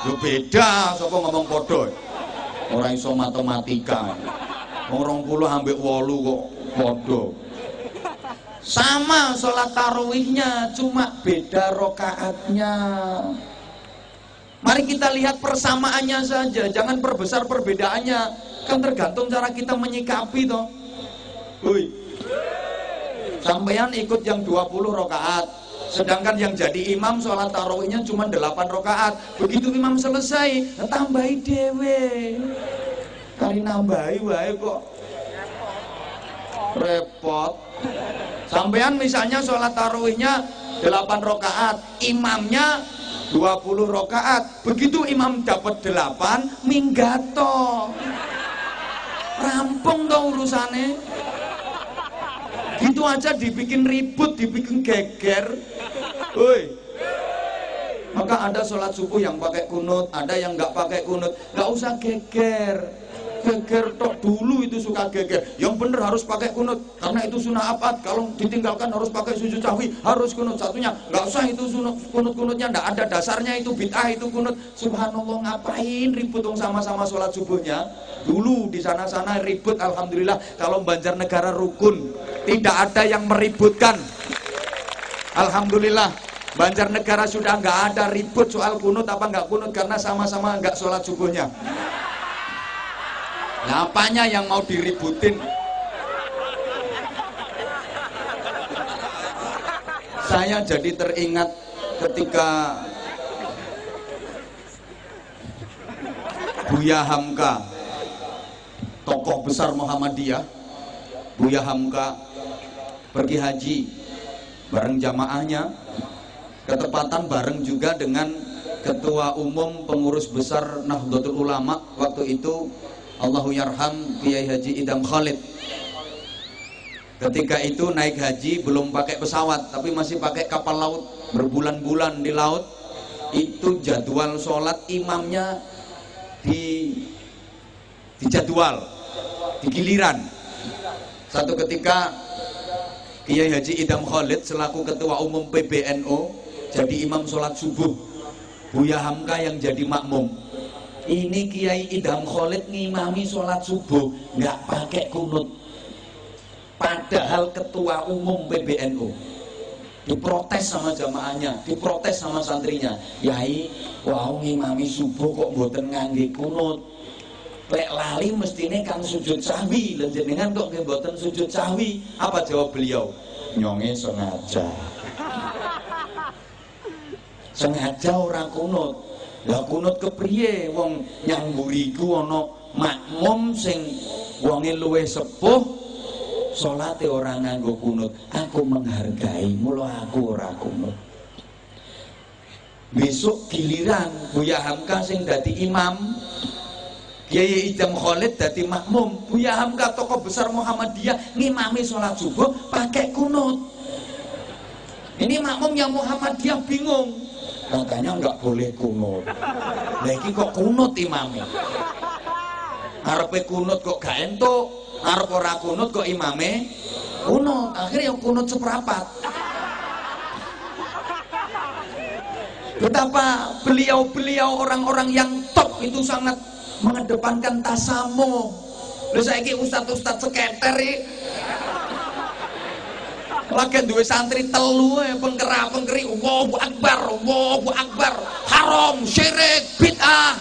Yo beda, sapa ngomong podo. Ora iso matematika. Wong 20 ambek 8 kok podo. Sama sholat tarawihnya, cuma beda rokaatnya. Mari kita lihat persamaannya saja, jangan perbesar perbedaannya. Kan tergantung cara kita menyikapi toh. Sampeyan ikut yang 20 rokaat, sedangkan yang jadi imam sholat tarawihnya cuma 8 rakaat. Begitu imam selesai, tambahi dewe. Kali nambahi wae kok repot. Sampean misalnya sholat tarawihnya 8 rakaat, imamnya 20 rakaat. Begitu imam dapat 8, minggato. Rampung dong urusannya. Gitu aja dibikin ribut, dibikin geger. Woi. Maka ada sholat subuh yang pakai kunut, ada yang nggak pakai kunut. Nggak usah geger. Geger tok dulu itu suka geger. Yang bener harus pakai kunut karena itu sunnah abad. Kalau ditinggalkan harus pakai sujud sahwi, harus kunut. Satunya nggak usah itu kunut-kunutnya, nggak ada dasarnya, itu bid'ah itu kunut. Subhanallah, ngapain ribut dong sama-sama sholat subuhnya? Dulu di sana-sana ribut, alhamdulillah kalau Banjarnegara rukun, tidak ada yang meributkan. Alhamdulillah Banjarnegara sudah nggak ada ribut soal kunut apa nggak kunut karena sama-sama nggak sholat subuhnya. Nah, apanya yang mau diributin? Saya jadi teringat ketika Buya Hamka, tokoh besar Muhammadiyah, Buya Hamka pergi haji bareng jamaahnya, ketepatan bareng juga dengan Ketua Umum Pengurus Besar Nahdlatul Ulama waktu itu, Allahu yarham Kiai Haji Idam Khalid. Ketika itu naik haji belum pakai pesawat tapi masih pakai kapal laut, berbulan-bulan di laut. Itu jadwal sholat imamnya di jadwal, di giliran. Satu ketika Kiai Haji Idam Khalid selaku Ketua Umum PBNU jadi imam sholat subuh, Buya Hamka yang jadi makmum. Ini Kiai Idam Khalid ngimami sholat subuh nggak pakai kunut, padahal Ketua Umum PBNU. Diprotes sama jamaahnya, diprotes sama santrinya. Yai, wau ngimami subuh kok mboten ngangge kunut. Lek lali mestine kan sujud sahwi, lha jenengan kok nggih mboten sujud sahwi. Apa jawab beliau? Nyonge sengaja. Sengaja ora kunut. Lah kunut kepriye wong nyang mburiku ana makmum sing wonge luwih sepuh salate ora nganggo kunut. Aku menghargai, mula aku ora kunut. Besok giliran Buya Hamka sing dadi imam, Kiai Idam Khalid dadi makmum. Buya Hamka tokoh besar Muhammadiyah ngimami sholat subuh pakai kunut. Ini makmum yang Muhammadiyah bingung. Katanya nggak boleh kunut. Lagi kok kunut imamnya? Arepe kunut kok gak entuk, arep ora kunut kok imame kunut. Akhirnya yang kunut seprapat. Betapa beliau-beliau orang-orang yang top itu sangat mengedepankan tasamuh. Lha saiki ustaz-ustaz seketer iki lagi duwe santri telu pengkera-pengkeri Allahu Akbar, haram, syirik, bid'ah.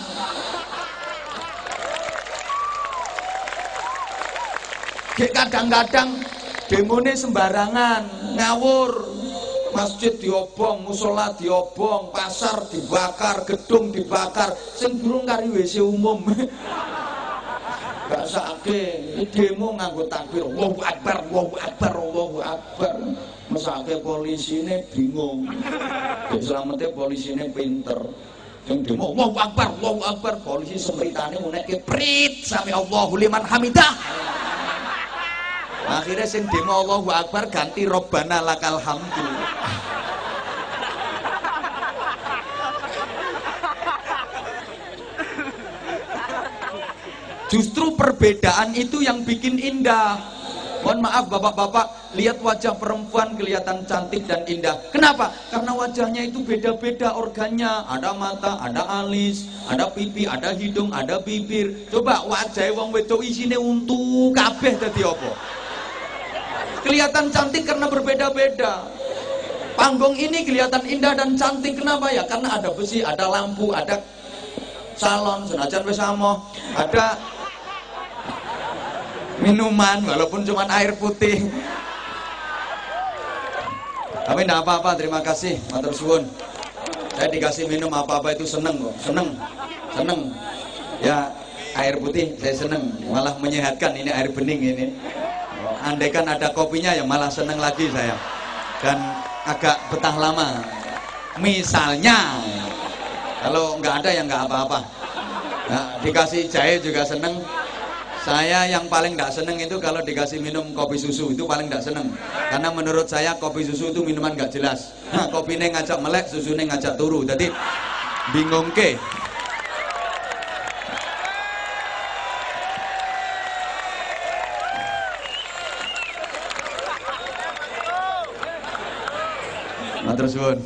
Kadang-kadang demone sembarangan, ngawur. Masjid diobong, musola diobong, pasar dibakar, gedung dibakar, sing durung kari WC umum. Gak sakit, demo nganggo takbir Allahu Akbar, Allahu Akbar, Allahu Akbar. Mesake polisine bingung. Ya selamatnya polisine pinter. Yang demo Allahu Akbar, Allahu Akbar, polisi semritane munekke prit sami Allahu liman hamidah. Akhirnya sing demo Allahu Akbar ganti Robbana lakal hamdu. Justru perbedaan itu yang bikin indah. Mohon maaf bapak-bapak, lihat wajah perempuan kelihatan cantik dan indah. Kenapa? Karena wajahnya itu beda-beda organnya. Ada mata, ada alis, ada pipi, ada hidung, ada bibir. Coba wajah wong wedok isine untu kabeh dadi apa? Kelihatan cantik karena berbeda-beda. Panggung ini kelihatan indah dan cantik. Kenapa ya? Karena ada besi, ada lampu, ada salon, senajan wis amoh, ada minuman walaupun cuma air putih. Tapi tidak apa-apa, terima kasih, matur suwun. Saya dikasih minum apa-apa itu seneng kok, seneng. Ya, air putih saya seneng, malah menyehatkan. Ini air bening ini. Andaikan ada kopinya ya malah seneng lagi saya. Dan agak betah lama. Misalnya, kalau nggak ada ya nggak apa-apa. Nah, dikasih jahe juga seneng. Saya yang paling nggak seneng itu kalau dikasih minum kopi susu, itu paling nggak seneng. Karena menurut saya kopi susu itu minuman nggak jelas. Nah, kopinya ngajak melek, susunya ngajak turu. Jadi bingung ke. Matur suwun.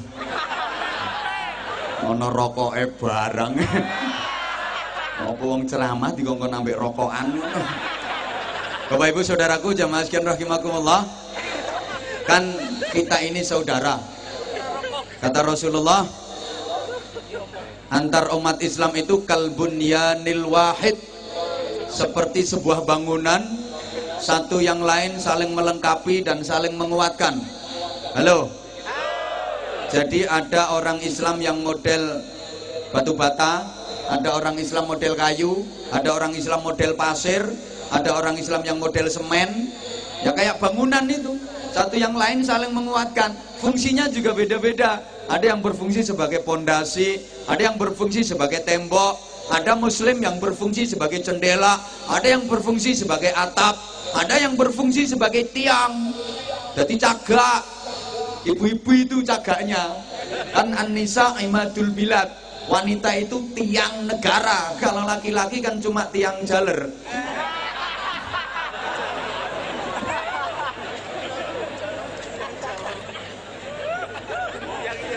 Ono rokoke barang. Apa wong ceramah dikongkon ambek rokokan. Bapak Ibu saudaraku jamaah sekalian rahimakumullah. Kan kita ini saudara. Kata Rasulullah, antar umat Islam itu kalbunyanil wahid, seperti sebuah bangunan, satu yang lain saling melengkapi dan saling menguatkan. Halo. Jadi ada orang Islam yang model batu bata, ada orang Islam model kayu, ada orang Islam model pasir, ada orang Islam yang model semen. Ya kayak bangunan itu, satu yang lain saling menguatkan. Fungsinya juga beda-beda. Ada yang berfungsi sebagai pondasi, ada yang berfungsi sebagai tembok, ada muslim yang berfungsi sebagai jendela, ada yang berfungsi sebagai atap, ada yang berfungsi sebagai tiang. Jadi cagak. Ibu-ibu itu cagaknya. Kan an-nisa imadul bilad. Wanita itu tiang negara. Kalau laki-laki kan cuma tiang jaler.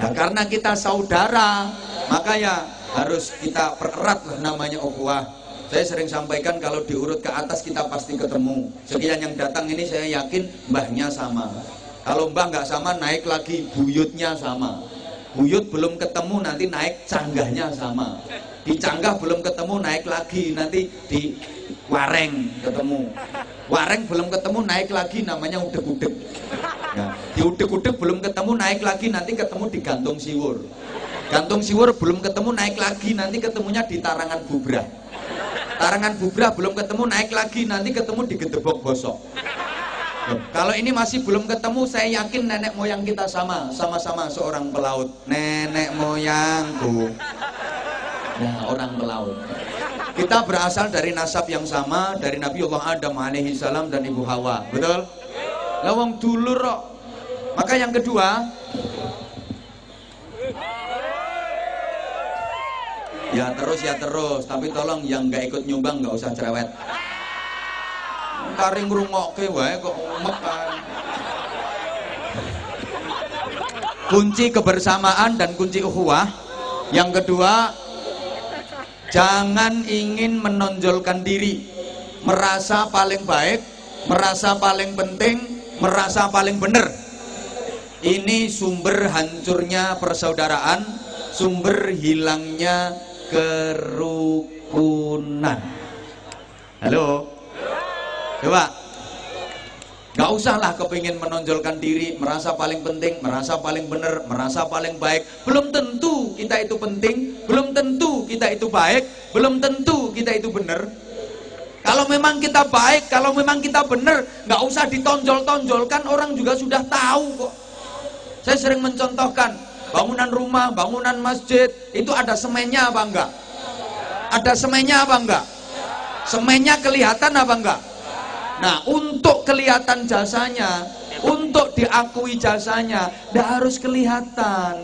Nah, karena kita saudara, maka ya harus kita pererat lah namanya ukhuwah. Saya sering sampaikan kalau diurut ke atas kita pasti ketemu. Sekian yang datang ini saya yakin mbahnya sama. Kalau mbah nggak sama, naik lagi buyutnya sama. Buyut belum ketemu, nanti naik canggahnya sama. Di canggah belum ketemu, naik lagi, nanti di wareng ketemu. Wareng belum ketemu, naik lagi, namanya udek-udek. Nah, di udek-udek belum ketemu, naik lagi, nanti ketemu di gantung siwur. Gantung siwur belum ketemu, naik lagi, nanti ketemunya di tarangan bubrah. Tarangan bubrah belum ketemu, naik lagi, nanti ketemu di gedebok bosok. Kalau ini masih belum ketemu, saya yakin nenek moyang kita sama-sama seorang pelaut. Nenek moyangku, nah, orang pelaut. Kita berasal dari nasab yang sama, dari Nabiullah Adam alaihi salam dan Ibu Hawa, betul? Lawang dulur kok. Maka yang kedua, ya terus, tapi tolong yang nggak ikut nyumbang nggak usah cerewet. Kari ngrungokke wae kok umek. Kunci kebersamaan dan kunci ukhuwah. Yang kedua, jangan ingin menonjolkan diri, merasa paling baik, merasa paling penting, merasa paling benar. Ini sumber hancurnya persaudaraan, sumber hilangnya kerukunan. Halo? Coba, gak usahlah kepingin menonjolkan diri, merasa paling penting, merasa paling benar, merasa paling baik. Belum tentu kita itu penting, belum tentu kita itu baik, belum tentu kita itu benar. Kalau memang kita baik, kalau memang kita benar, gak usah ditonjol-tonjolkan, orang juga sudah tahu kok. Saya sering mencontohkan, bangunan rumah, bangunan masjid, itu ada semennya apa enggak? Ada semennya apa enggak? Semennya kelihatan apa enggak? Nah, untuk kelihatan jasanya, untuk diakui jasanya, tidak harus kelihatan.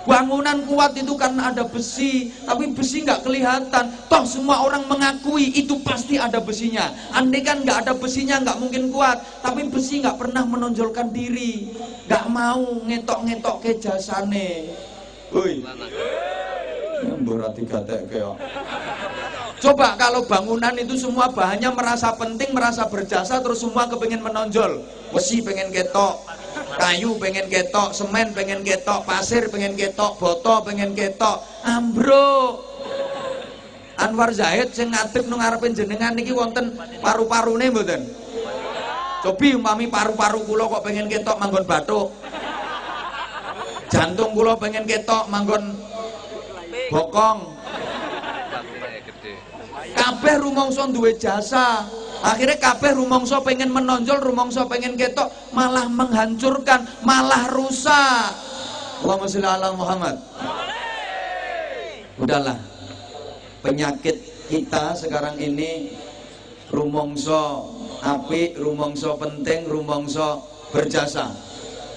Bangunan kuat itu karena ada besi, tapi besi nggak kelihatan. Toh semua orang mengakui itu pasti ada besinya. Andai kan nggak ada besinya nggak mungkin kuat. Tapi besi nggak pernah menonjolkan diri, nggak mau ngetok-ngetok ke jasane. Woi, berarti gatek kaya. Coba kalau bangunan itu semua bahannya merasa penting, merasa berjasa, terus semua kepengin menonjol. Besi pengen ketok, kayu pengen ketok, semen pengen ketok, pasir pengen ketok, boto pengen ketok, ambruk. Anwar Zahid sing ngadeg nang ngarepe jenengan niki wonten paru-parune mboten? Cobi umpami paru-paru kula kok pengen ketok manggon bathuk. Jantung kula pengen ketok manggon bokong. Kabeh rumangsa duwe jasa. Akhirnya kabeh rumangsa pengen menonjol, rumangsa pengen ketok, malah menghancurkan, malah rusak. Allahumma sholli ala Muhammad. Udahlah. Penyakit kita sekarang ini rumangsa apik, rumangsa penting, rumangsa berjasa.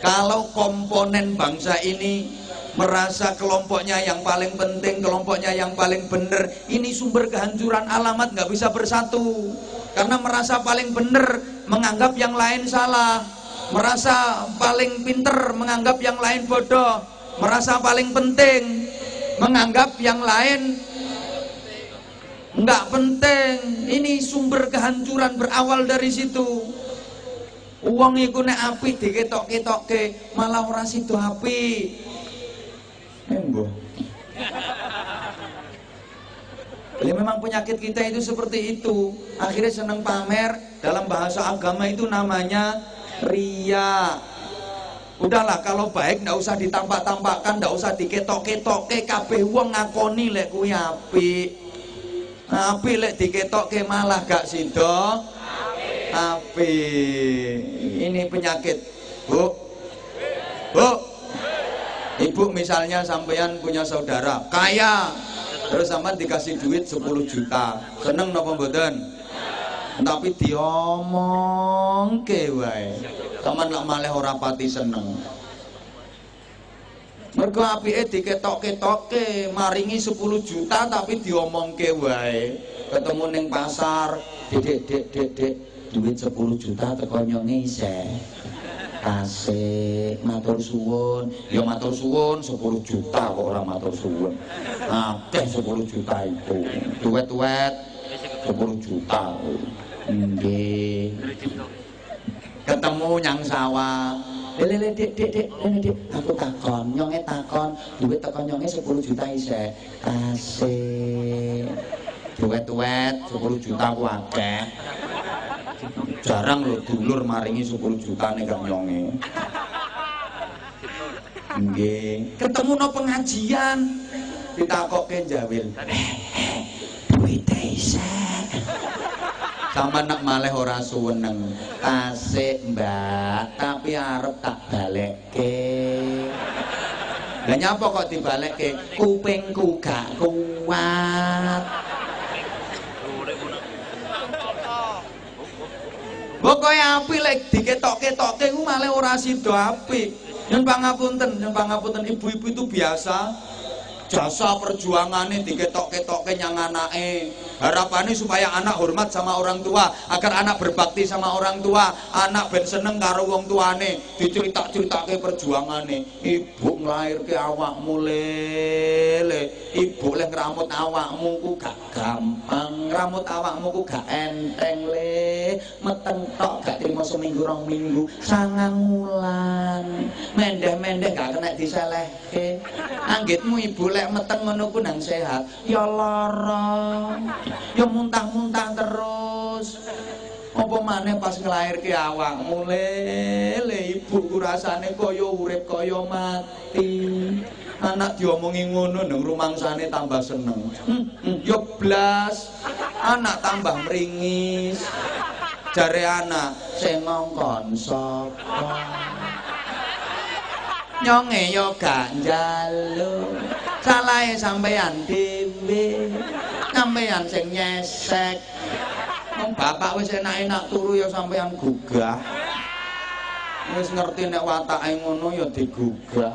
Kalau komponen bangsa ini merasa kelompoknya yang paling penting, kelompoknya yang paling benar, ini sumber kehancuran alamat, nggak bisa bersatu. Karena merasa paling benar, menganggap yang lain salah. Merasa paling pinter, menganggap yang lain bodoh. Merasa paling penting, menganggap yang lain nggak penting. Ini sumber kehancuran berawal dari situ. Uang iku nek apik diketok-ketokke malah ora sida apik. Embo. Jadi memang penyakit kita itu seperti itu. Akhirnya seneng pamer. Dalam bahasa agama itu namanya riya. Udahlah, kalau baik ndak usah ditampak-tampakkan, ndak usah diketok-ketokke, kabeh wong ngakoni lek kuwi apik. Apik lek diketokke malah gak sida apik. Ini penyakit. Bu. Bu. Ibu misalnya sampean punya saudara kaya, terus sampean dikasih duit 10 juta, seneng napa mboten? Tapi diomongke wae, sampean lak malih ora pati seneng. Mergo apike diketok-ketokke, maringi 10 juta tapi diomongke wae. Ketemu ning pasar, Dek, duit 10 juta teko nyonge isih. Asik, matur suwun. Ya matur suwun 10 juta kok ora matur suwun. Akeh 10 juta itu. Duet-duet 10 juta. Nggih. Ketemu nyang sawah. Lele Dek, aku takon, nyonge takon, duit teko nyonge 10 juta isih. Asik. Duet-duet 10 juta ku akeh. Jarang lho dulur maringi 10 juta nek gak nyonge. Nggih, ketemu no pengajian ditakokke jawil. Duite isih. Sampe nak malih ora suweneng. Tasik, Mbak, tapi arep tak balekke. Lah nyapa kok dibalekke? Kupingku gak kuat. Pokoke apik lek diketok-ketokke ku malah ora sida apik. Yen pangapunten ibu-ibu itu biasa jasa perjuangannya diketok-ketokke nyang anake. Harapannya supaya anak hormat sama orang tua, agar anak berbakti sama orang tua, anak ben seneng karo wong tuane, diceritak-ceritake perjuangane. Ibu nglairke awakmu lele, ibu lek ngramut awakmu ku gak gampang, ngramut awakmu ku gak enteng le, meteng tok gak trimo seminggu rong minggu, 9 wulan, mendeh-mendeh gak kena diselehke. Anggitmu ibu lek meteng ngono ku nang sehat, ya lara. Ya muntah-muntah terus. Apa maneh pas nglairke awakmu lele, ibu ku rasane kaya urip kaya mati. Anak diomongi ngono nang rumangsane tambah seneng. Ya blas, anak tambah meringis. Jare anak, sing ngongkon sapa? Nyonge yo gak njaluk. Salahe sampean dhewe. Sampean sing nyesek. Wong bapak wis enak-enak turu ya sampean gugah. Wis ngerti nek watake ngono ya digugah.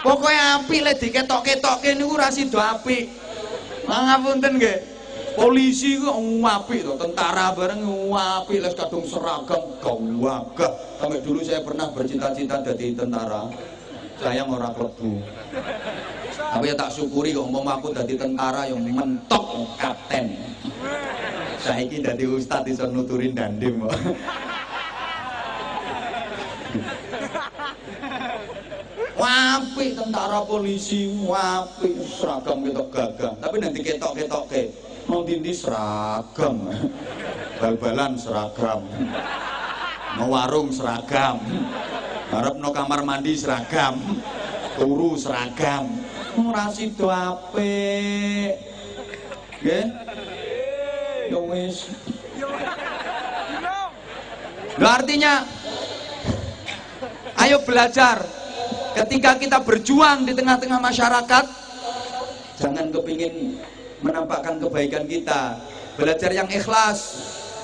Pokoke apik lek diketok-ketokke niku ora sida apik. Mangapunten nggih. Polisi ku apik to, tentara bareng apik les kadung seragam gawagah. Sampai dulu saya pernah bercita-cita jadi tentara. Saya ora klebu. Tapi ya tak syukuri kok umpama aku dadi tentara yang mentok kapten. Saiki dadi ustad iso nuturin dandim kok. Apik tentara polisi, apik seragam ketok gagah. Tapi nanti ketok-ketokke mau dindi seragam. Bal-balan seragam. Mau warung seragam. Arep no kamar mandi seragam. Turu seragam. Ora sida apik. Nggih? Ya wis. Nah, artinya ayo belajar. Ketika kita berjuang di tengah-tengah masyarakat, jangan kepingin menampakkan kebaikan kita. Belajar yang ikhlas.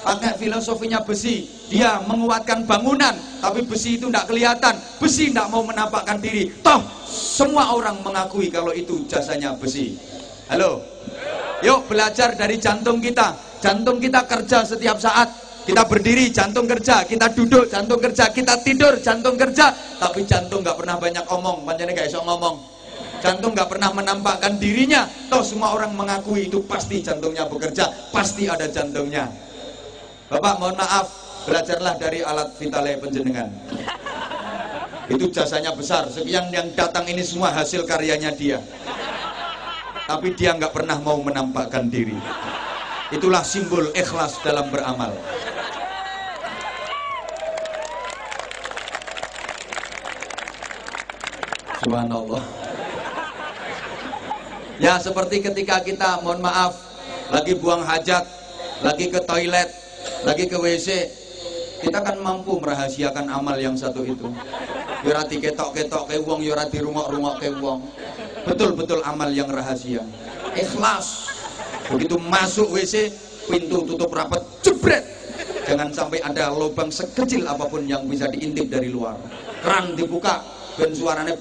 Pakai filosofinya besi. Dia menguatkan bangunan, tapi besi itu tidak kelihatan. Besi tidak mau menampakkan diri. Toh semua orang mengakui kalau itu jasanya besi. Halo. Yuk belajar dari jantung kita. Jantung kita kerja setiap saat. Kita berdiri, jantung kerja. Kita duduk, jantung kerja. Kita tidur, jantung kerja. Tapi jantung nggak pernah banyak omong. Pancene gak iso ngomong. Jantung nggak pernah menampakkan dirinya. Toh semua orang mengakui itu pasti jantungnya bekerja. Pasti ada jantungnya. Bapak mohon maaf, belajarlah dari alat vitale penjenengan. Itu jasanya besar. Sekian yang datang ini semua hasil karyanya dia. Tapi dia nggak pernah mau menampakkan diri. Itulah simbol ikhlas dalam beramal. Subhanallah. Ya seperti ketika kita mohon maaf lagi buang hajat, lagi ke toilet, lagi ke WC, kita kan mampu merahasiakan amal yang satu itu. Yora diketok-ketok ke wong, yora dirungok-rungok ke wong. Betul-betul amal yang rahasia. Ikhlas. Begitu masuk WC, pintu tutup rapat, jebret. Jangan sampai ada lubang sekecil apapun yang bisa diintip dari luar. Keran dibuka, dan suaranya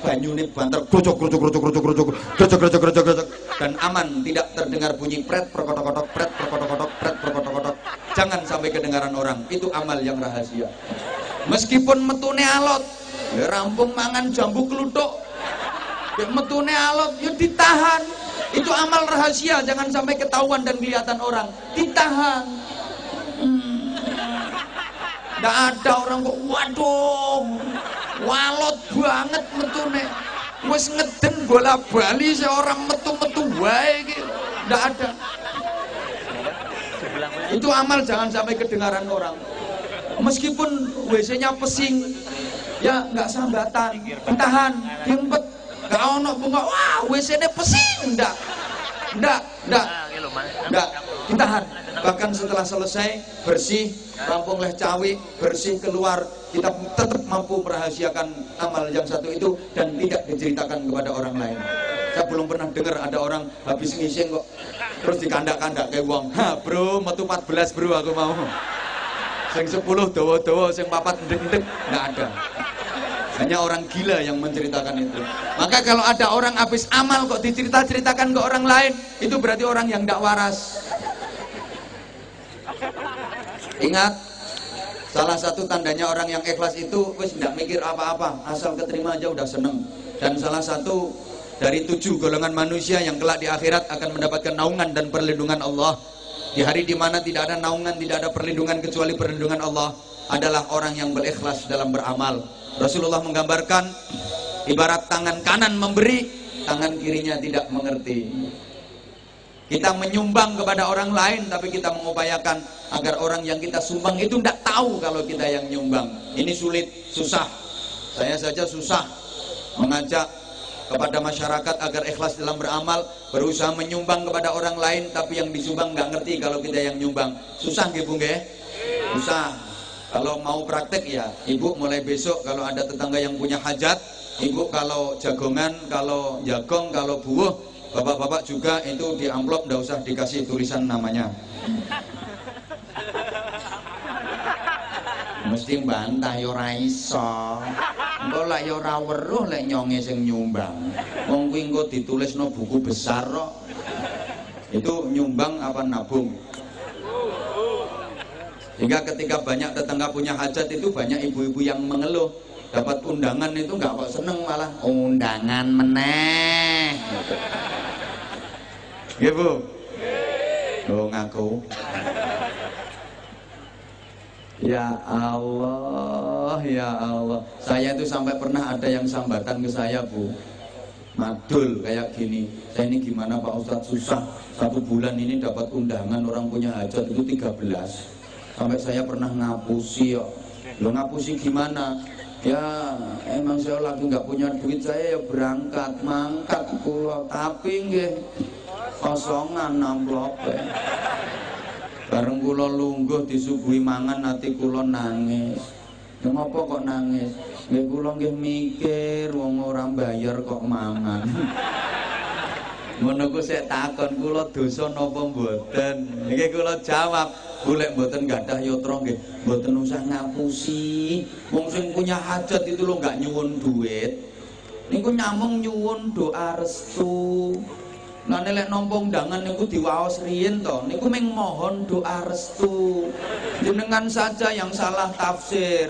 banyune banter, grojok, dan aman, tidak terdengar bunyi pret, perkotok-kotok, pret, perkotok-kotok, pret, perkotok-kotok. Jangan sampai kedengaran orang. Itu amal yang rahasia. Meskipun metune alot, ya rampung mangan jambu kluthuk, ya metune alot, ya ditahan. Itu amal rahasia, jangan sampai ketahuan dan kelihatan orang. Ditahan. Nggak ada orang kok, waduh, walot banget metune. Wes ngeden bola bali seorang metu-metu wae gitu. Nggak ada. Itu amal jangan sampai kedengaran orang. Meskipun WC-nya pesing, ya nggak sambatan, ditahan, diempet. Gak ono bunga, wah WC-nya pesing, enggak, ditahan. Bahkan setelah selesai bersih, rampung leh cawi, bersih keluar, kita tetap mampu merahasiakan amal yang satu itu dan tidak diceritakan kepada orang lain. Saya belum pernah dengar ada orang habis ngising kok terus dikandak-kandak kayak wong. Ha bro, metu 14 bro aku mau. Sing 10 dawa-dawa, sing 4 ndek-ndek, enggak ada. Hanya orang gila yang menceritakan itu. Maka kalau ada orang habis amal kok diceritakan ke orang lain, itu berarti orang yang tidak waras. Ingat, salah satu tandanya orang yang ikhlas itu wis tidak mikir apa-apa, asal keterima aja udah seneng. Dan salah satu dari 7 golongan manusia yang kelak di akhirat akan mendapatkan naungan dan perlindungan Allah. Di hari di mana tidak ada naungan, tidak ada perlindungan kecuali perlindungan Allah, adalah orang yang berikhlas dalam beramal. Rasulullah menggambarkan ibarat tangan kanan memberi, tangan kirinya tidak mengerti. Kita menyumbang kepada orang lain, tapi kita mengupayakan agar orang yang kita sumbang itu tidak tahu kalau kita yang nyumbang. Ini sulit, susah. Saya saja susah mengajak kepada masyarakat agar ikhlas dalam beramal, berusaha menyumbang kepada orang lain, tapi yang disumbang nggak ngerti kalau kita yang nyumbang. Susah nggih Bu nggih? Susah. Kalau mau praktek ya, ibu mulai besok kalau ada tetangga yang punya hajat, ibu kalau jagongan, kalau jagong, kalau buah, bapak-bapak juga itu di amplop nggak usah dikasih tulisan namanya. Mesti bantah yo ora iso. Engko lek yo ora weruh lek nyonge sing nyumbang. Wong kuwi engko ditulisno buku besar kok. Itu nyumbang apa nabung? Hingga ketika banyak tetangga punya hajat itu banyak ibu-ibu yang mengeluh. Dapat undangan itu nggak kok seneng, malah undangan meneh. Nggih Bu? Oh ngaku. Ya Allah, ya Allah. Saya itu sampai pernah ada yang sambatan ke saya Bu. Madul kayak gini. Saya ini gimana Pak Ustadz, susah. 1 bulan ini dapat undangan orang punya hajat itu 13. Sampai saya pernah ngapusi yo. Lo ngapusi gimana? Ya emang saya lagi nggak punya duit, saya ya berangkat mangkat kula, tapi nggih kosongan amplope. Bareng kula lungguh disuguhi mangan ati kula nangis. Ya ngopo kok nangis? Nggih kula nggih mikir wong ora bayar kok mangan. Ngono ku sik takon kula dosa napa mboten. Niki kula jawab, golek mboten gadah yatra nggih, mboten usah ngapusi. Wong sing punya hajat itu lho enggak nyuwun duit. Niku nyamung nyuwun doa restu. Nah nek nampa undangan niku diwaos riyin to, niku ming mohon doa restu. Jenengan saja yang salah tafsir.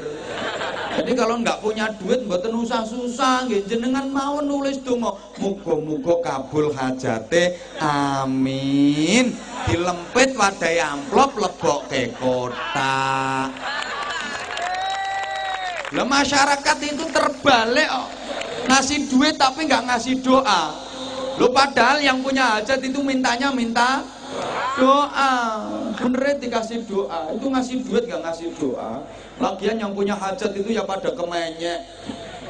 Jadi kalau nggak punya duit mboten usah susah nggih, jenengan mau nulis donga muga-muga kabul hajate amin, dilempit wadai amplop lebokke kotak. Lah masyarakat itu terbalik kok, ngasih duit tapi nggak ngasih doa. Lo padahal yang punya hajat itu mintanya minta doa, bener dikasih doa, itu ngasih duit gak ngasih doa. Lagian yang punya hajat itu ya pada kemenyek.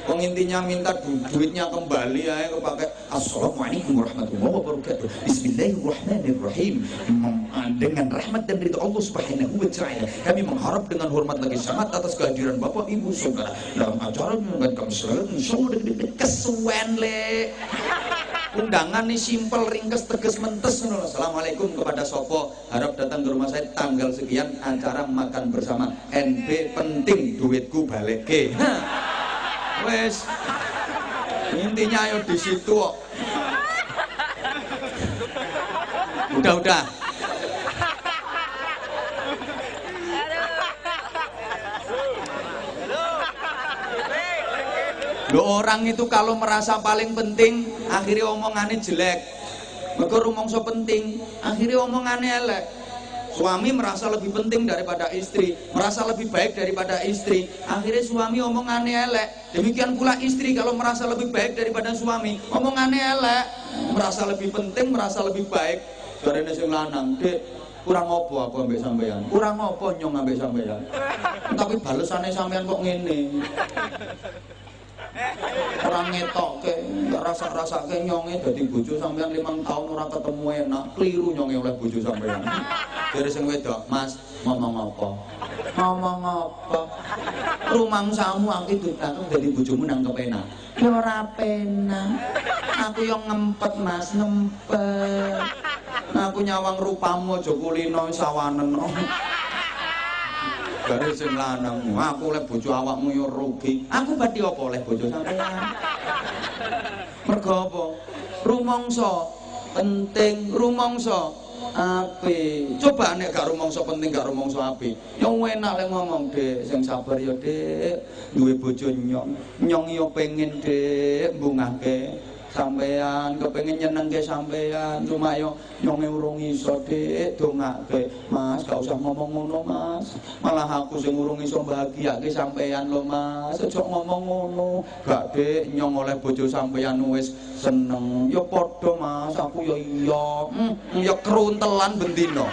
Pengintinya minta duitnya kembali ya kepakai assalamualaikum warahmatullahi wabarakatuh, bismillahirrahmanirrahim. Dengan rahmat dan ridho Allah subhanahu wa ta'ala, kami mengharap dengan hormat lagi sangat atas kehadiran Bapak Ibu Saudara dalam acara dengan kami selalu insyaallah dengan kesuwen le. Undangan nih simpel, ringkes, tegas, mentes. Assalamualaikum kepada Sopo, harap datang ke rumah saya tanggal sekian, acara makan bersama. NB penting, duitku balik ke. Wes, intinya ayo di situ. Udah. Lo orang itu kalau merasa paling penting, akhirnya omongannya jelek. Mereka rumongso penting, akhirnya omongannya elek. Suami merasa lebih penting daripada istri, merasa lebih baik daripada istri, akhirnya suami omongannya elek. Demikian pula istri kalau merasa lebih baik daripada suami, omongannya elek. Merasa lebih penting, merasa lebih baik. Jarene sing lanang, Dek, kurang opo aku ambek sampean, kurang opo nyong ambek sampean. Tapi balesane sampean kok ngene. Orang ngetok ke, gak rasa-rasa ke nyonge dadi bojo sampean 5 tahun orang ketemu enak, keliru nyonge oleh bojo sampean. Dari sing wedok, Mas, ngomong apa? Ngomong apa? Rumangsamu aku ditangkep dadi bojomu nang kepenak. Ya ora penak. Aku yang ngempet, Mas, ngempet. Aku nyawang rupamu aja kulino sawanen. Dari sing lanang, aku oleh bojo awakmu yo rugi. Aku badhe apa oleh bojo sampean? Mergo apa? Rumangsa penting, rumangsa apik. Coba nek gak rumangsa penting, gak rumangsa apik. Yo enak lek ngomong, Dek, sing sabar yo, Dek. Duwe bojo nyong. Nyong yo pengen, Dek, mbungahke sampean, kepengin nyenengke sampean, cuma yo nyonge urung iso, Dik, dongake. Mas, gak usah ngomong ngono, Mas. Malah aku sing urung iso bahagiake sampean lho, Mas. Aja ngomong ngono. Gak, Dik, nyong oleh bojo sampean wis seneng. Yo padha, Mas, aku yo iya. Yo keruntelan bendina.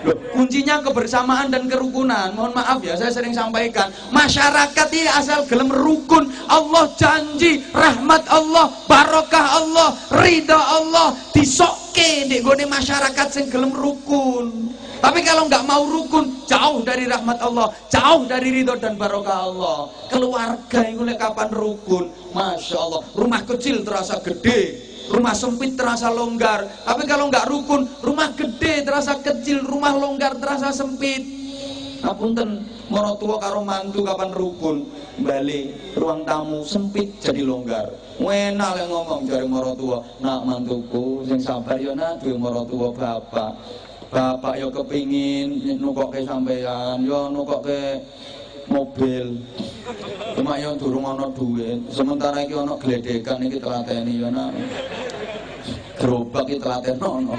Loh, kuncinya kebersamaan dan kerukunan. Mohon maaf ya, saya sering sampaikan, masyarakat ini asal gelem rukun, Allah janji rahmat Allah, barokah Allah, ridha Allah disokke di gone masyarakat sing gelem rukun. Tapi kalau nggak mau rukun, jauh dari rahmat Allah, jauh dari ridho dan barokah Allah. Keluarga itu kapan rukun? Masya Allah, rumah kecil terasa gede, rumah sempit terasa longgar. Tapi kalau nggak rukun, rumah gede terasa kecil, rumah longgar terasa sempit. Ngapunten, morotua karo mantu kapan rukun? Balik ruang tamu sempit jadi longgar. Enak le ngomong jare morotua, nak mantuku sing sabar yo nak duwe morotua bapak. Bapak yo kepingin nukokke sampean, yo nukokke mobil. Cuma yang durung ana duit, sementara iki ana gledekan iki telateni yo nak. Gerobak iki telatenono.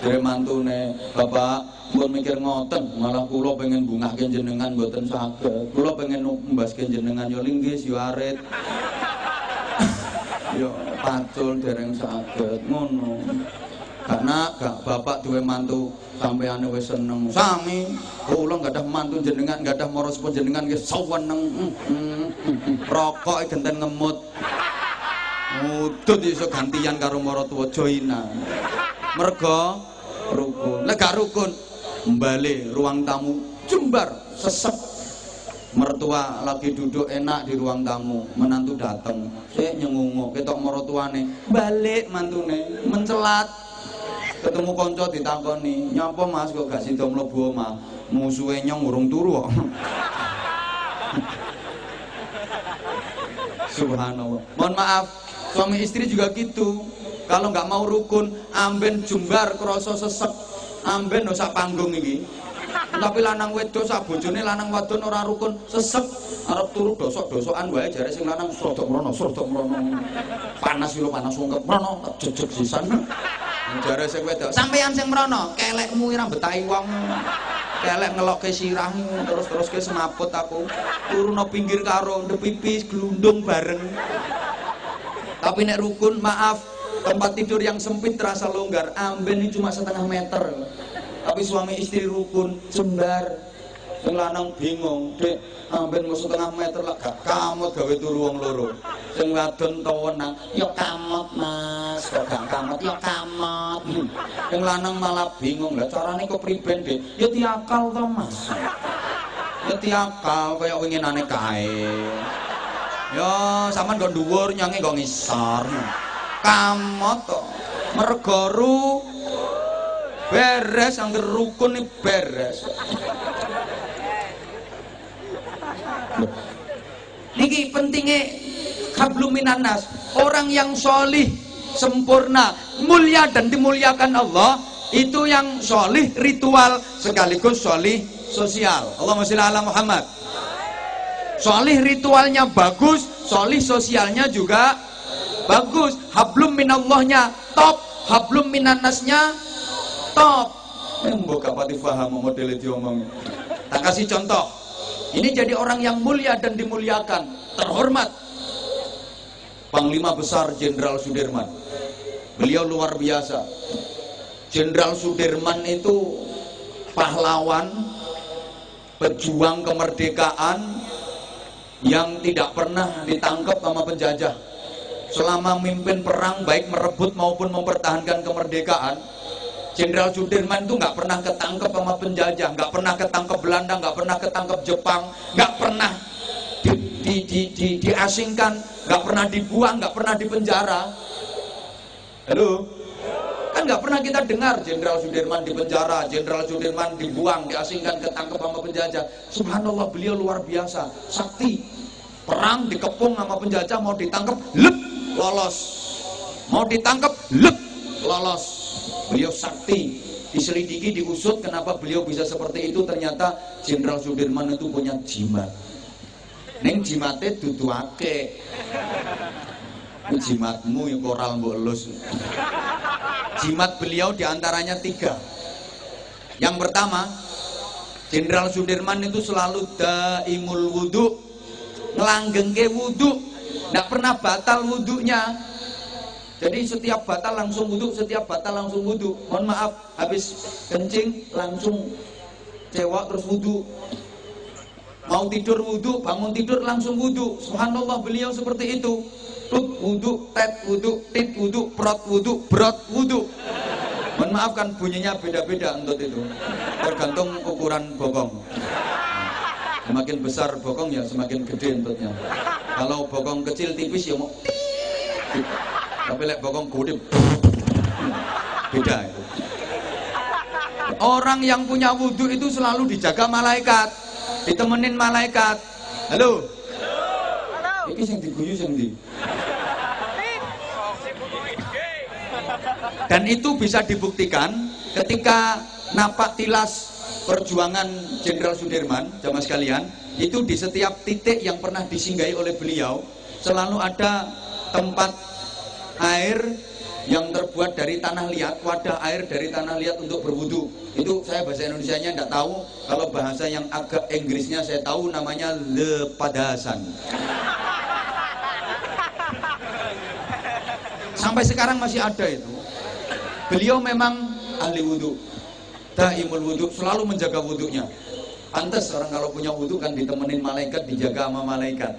Jare mantune, "Bapak, mbon mikir ngoten, malah kula pengen bungahke jenengan mboten saged. Kula pengen mbaske jenengan yo linggis yo arit." Yo pacul dereng saged ngono. karena gak bapak duwe mantu sampeyan wis seneng sami kula gak ada mantu jenengan gak ada moros jenengan nggih saweneng rokok genten ngemut mudut iso gantian karo maratuwa joinan mergo rukun nek gak rukun mbale ruang tamu jembar sesep mertua lagi duduk enak di ruang tamu menantu dateng sik nyengungu ketok maratuane balik mantune mencelat ketemu konco ditakoni nyapa mas kok gak sida mlebu omah musuhe nyong urung turu kok subhanallah mohon maaf suami istri juga gitu kalau nggak mau rukun amben jembar krasa sesek amben sak panggung iki tapi lanang wedok sak bojone lanang wadon ora rukun sesek arep turu dosok-dosokan wae jare sing lanang srodok mrono panas lho panas ungkep mrono jejeg sisan jare sing wedok sampeyan sing mrono kelekmu ora betahi wong kelek ngelokke sirah terus ke semaput aku turu nang pinggir karo ndek pipis glundung bareng tapi nek rukun maaf tempat tidur yang sempit terasa longgar amben ini cuma setengah meter tapi suami istri rukun jembar sing lanang bingung dek amben mau setengah meter lah gak kamot gawe turu wong loro sing wadon tawenang ya kamot mas kok gak kamot ya kamot sing lanang malah bingung lah carane kok priben dek ya diakal to mas ya diakal kaya winginane kae ya sampean kok dhuwur nyange kok ngisor kamot to mergo beres angger rukun nih beres niki pentingnya hablum minan nas orang yang solih sempurna mulia dan dimuliakan Allah itu yang solih ritual sekaligus solih sosial Allahumma sholli ala Muhammad solih ritualnya bagus solih sosialnya juga bagus hablum minallahnya top hablum minan nasnya top mbok gak pati paham model diomong tak kasih contoh ini jadi orang yang mulia dan dimuliakan terhormat Panglima Besar Jenderal Sudirman beliau luar biasa Jenderal Sudirman itu pahlawan pejuang kemerdekaan yang tidak pernah ditangkap sama penjajah selama memimpin perang baik merebut maupun mempertahankan kemerdekaan Jenderal Sudirman itu nggak pernah ketangkep sama penjajah, nggak pernah ketangkep Belanda, nggak pernah ketangkep Jepang, nggak pernah diasingkan, nggak pernah dibuang, nggak pernah dipenjara. Halo, kan nggak pernah kita dengar Jenderal Sudirman dipenjara, Jenderal Sudirman dibuang, diasingkan, ketangkep sama penjajah. Subhanallah beliau luar biasa, sakti. Perang dikepung sama penjajah, mau ditangkep, lep, lolos. Mau ditangkep, lep, lolos. Beliau sakti, diselidiki, diusut kenapa beliau bisa seperti itu. Ternyata Jenderal Sudirman itu punya jimat. Neng jimate dudu akeh. Jimatmu yang koral mbok elus. Jimat beliau diantaranya 3. Yang pertama, Jenderal Sudirman itu selalu daimul wudu, ngelanggengke wudu, nggak pernah batal wudunya. Jadi setiap batal langsung wudu, setiap batal langsung wudu. Mohon maaf, habis kencing langsung cewek terus wudu. Mau tidur wudu, bangun tidur langsung wudu. Subhanallah beliau seperti itu. Tut wudu, tet wudu, tit wudu, prot wudu, brot wudu. Mohon maaf kan bunyinya beda-beda untuk itu. Tergantung ukuran bokong. Semakin besar bokong ya semakin gede entutnya. Kalau bokong kecil tipis ya mau tapi lek bokong gede beda itu. Orang yang punya wudhu itu selalu dijaga malaikat, ditemenin malaikat. Halo. Iki sing diguyu sing ndi? Dan itu bisa dibuktikan ketika napak tilas perjuangan Jenderal Sudirman, jamaah sekalian, itu di setiap titik yang pernah disinggahi oleh beliau selalu ada tempat air yang terbuat dari tanah liat, wadah air dari tanah liat untuk berwudu. Itu saya bahasa Indonesianya tidak tahu, kalau bahasa yang agak Inggrisnya saya tahu namanya lepadasan. Sampai sekarang masih ada itu. Beliau memang ahli wudhu, daimul wudhu, selalu menjaga wudhunya. Pantes orang kalau punya wudhu kan ditemenin malaikat, dijaga sama malaikat.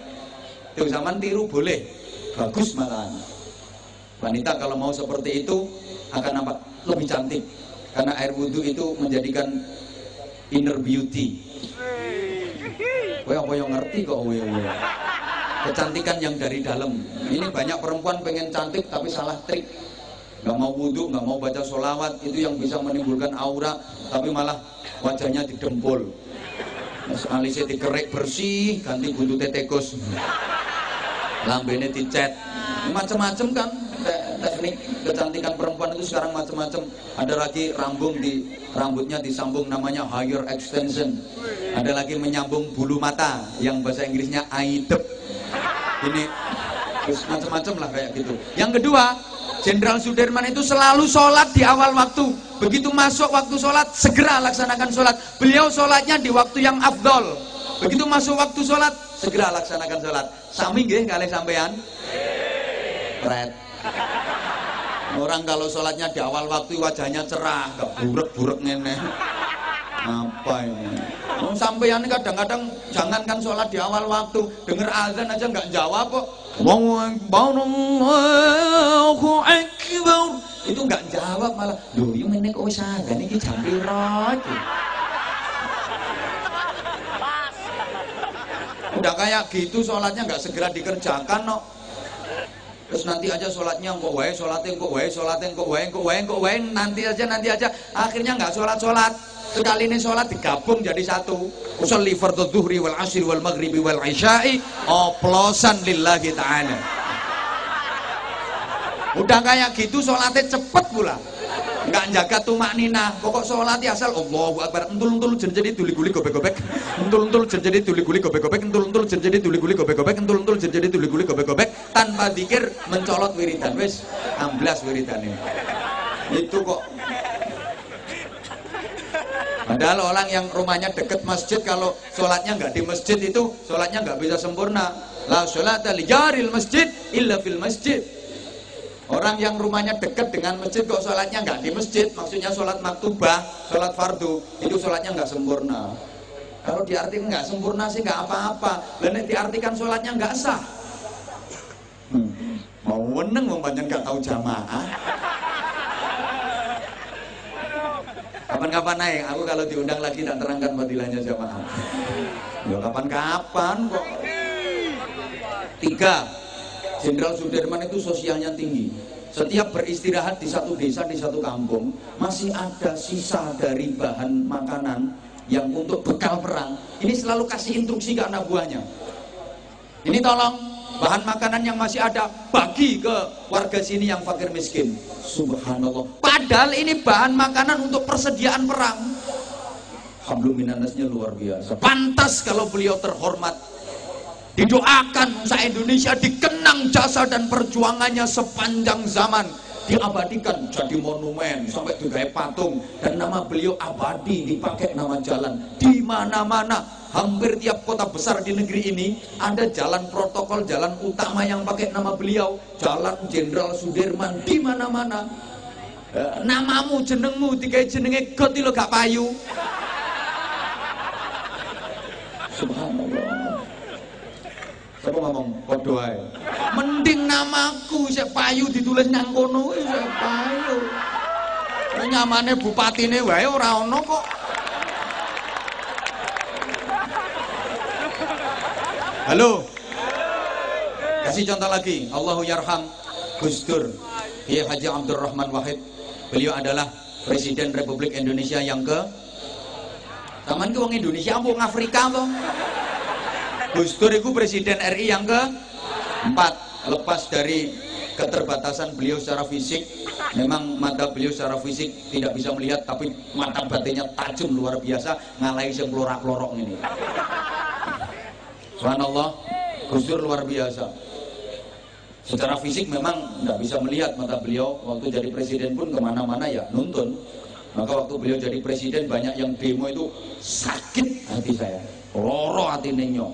Itu zaman tiru boleh, bagus malahan. Wanita kalau mau seperti itu akan nampak lebih cantik, karena air wudhu itu menjadikan inner beauty. Apa yang ngerti kok kecantikan yang dari dalam. Ini banyak perempuan pengen cantik tapi salah trik, nggak mau wudhu, nggak mau baca sholawat. Itu yang bisa menimbulkan aura, tapi malah wajahnya didempul, alisnya dikerek bersih, ganti buntutnya tekus, lambene dicet, macam-macam kan. Teknik kecantikan perempuan itu sekarang macam-macam. Ada lagi rambutnya disambung, namanya hair extension. Ada lagi menyambung bulu mata, yang bahasa Inggrisnya aidep. Ini macam-macam lah kayak gitu. Yang kedua, Jenderal Sudirman itu selalu sholat di awal waktu. Begitu masuk waktu sholat, segera laksanakan sholat. Beliau sholatnya di waktu yang afdol. Begitu masuk waktu sholat, segera laksanakan sholat. Sami nggih kalih sampean? Red. Orang kalau sholatnya di awal waktu wajahnya cerah, gak burek-burek ngene. Apa ini? Sampean kadang-kadang jangankan sholat di awal waktu, denger azan aja nggak jawab kok. Allahu Akbar. Itu nggak jawab malah. Loh, yo meneh kok wis azan iki jam piro iki? Udah kayak gitu sholatnya nggak segera dikerjakan no. Terus nanti aja sholatnya kok wae, nanti aja, akhirnya nggak sholat. Sekali ini sholat digabung jadi satu. Usolli fardhu dzuhri wal asri wal maghribi wal isya'i oplosan lillahi ta'ala. Udah kayak gitu sholatnya cepet pula, nggak jaga tumakninah. Pokok sholat asal Allahu Akbar, entul jadi tuli-guli gobek-gobek, entul jadi tuli-guli gobek-gobek, entul jadi tuli-guli gobek-gobek, entul jadi tuli-guli gobek-gobek, tanpa zikir mencolot wiridan. Wis 16 wiridan ini. Itu kok. Padahal orang yang rumahnya deket masjid, kalau sholatnya nggak di masjid itu sholatnya nggak bisa sempurna. La sholata li jaril masjid illa fil masjid. Orang yang rumahnya dekat dengan masjid kok sholatnya nggak di masjid, maksudnya sholat maktubah, sholat fardu, itu sholatnya nggak sempurna. Kalau diartikan nggak sempurna sih nggak apa-apa, dan diartikan sholatnya nggak sah. Mau meneng membanyak nggak tahu jamaah. Kapan-kapan naik, aku kalau diundang lagi tak terangkan fadilahnya jamaah. Ya kapan-kapan kok. 3. Jenderal Sudirman itu sosialnya tinggi. Setiap beristirahat di satu desa, di satu kampung, masih ada sisa dari bahan makanan yang untuk bekal perang. Ini selalu kasih instruksi ke anak buahnya. Ini tolong bahan makanan yang masih ada bagi ke warga sini yang fakir miskin. Subhanallah. Padahal ini bahan makanan untuk persediaan perang. Hablum minannasnya luar biasa. Pantas kalau beliau terhormat, didoakan se-Indonesia dikenang jasa dan perjuangannya sepanjang zaman, diabadikan jadi monumen sampai digawe patung, dan nama beliau abadi, dipakai nama jalan di mana-mana. Hampir tiap kota besar di negeri ini ada jalan protokol, jalan utama yang pakai nama beliau, Jalan Jenderal Sudirman di mana-mana. Namamu, jenengmu digawe jenenge got lho gak payu. Subhanallah. Siapa ngomong podo ae. Mending namaku sik payu ditulis nang kono wis payu. Nyamane bupatine wae ora ono kok. Halo. Kasih contoh lagi. Allahu yarham Gus Dur, Kiai Haji Abdurrahman Wahid. Beliau adalah Presiden Republik Indonesia yang ke Taman ke wong Indonesia wong Afrika apa? Gus Dur itu Presiden RI yang ke-4. Lepas dari keterbatasan beliau secara fisik, memang mata beliau secara fisik tidak bisa melihat, tapi mata batinnya tajam luar biasa, ngalahi sing klorak-klorok ini. Subhanallah, Gus Dur luar biasa. Secara fisik memang tidak bisa melihat mata beliau. Waktu jadi presiden pun kemana-mana ya nuntun. Maka waktu beliau jadi presiden banyak yang demo itu sakit hati saya, loro hati nenyo.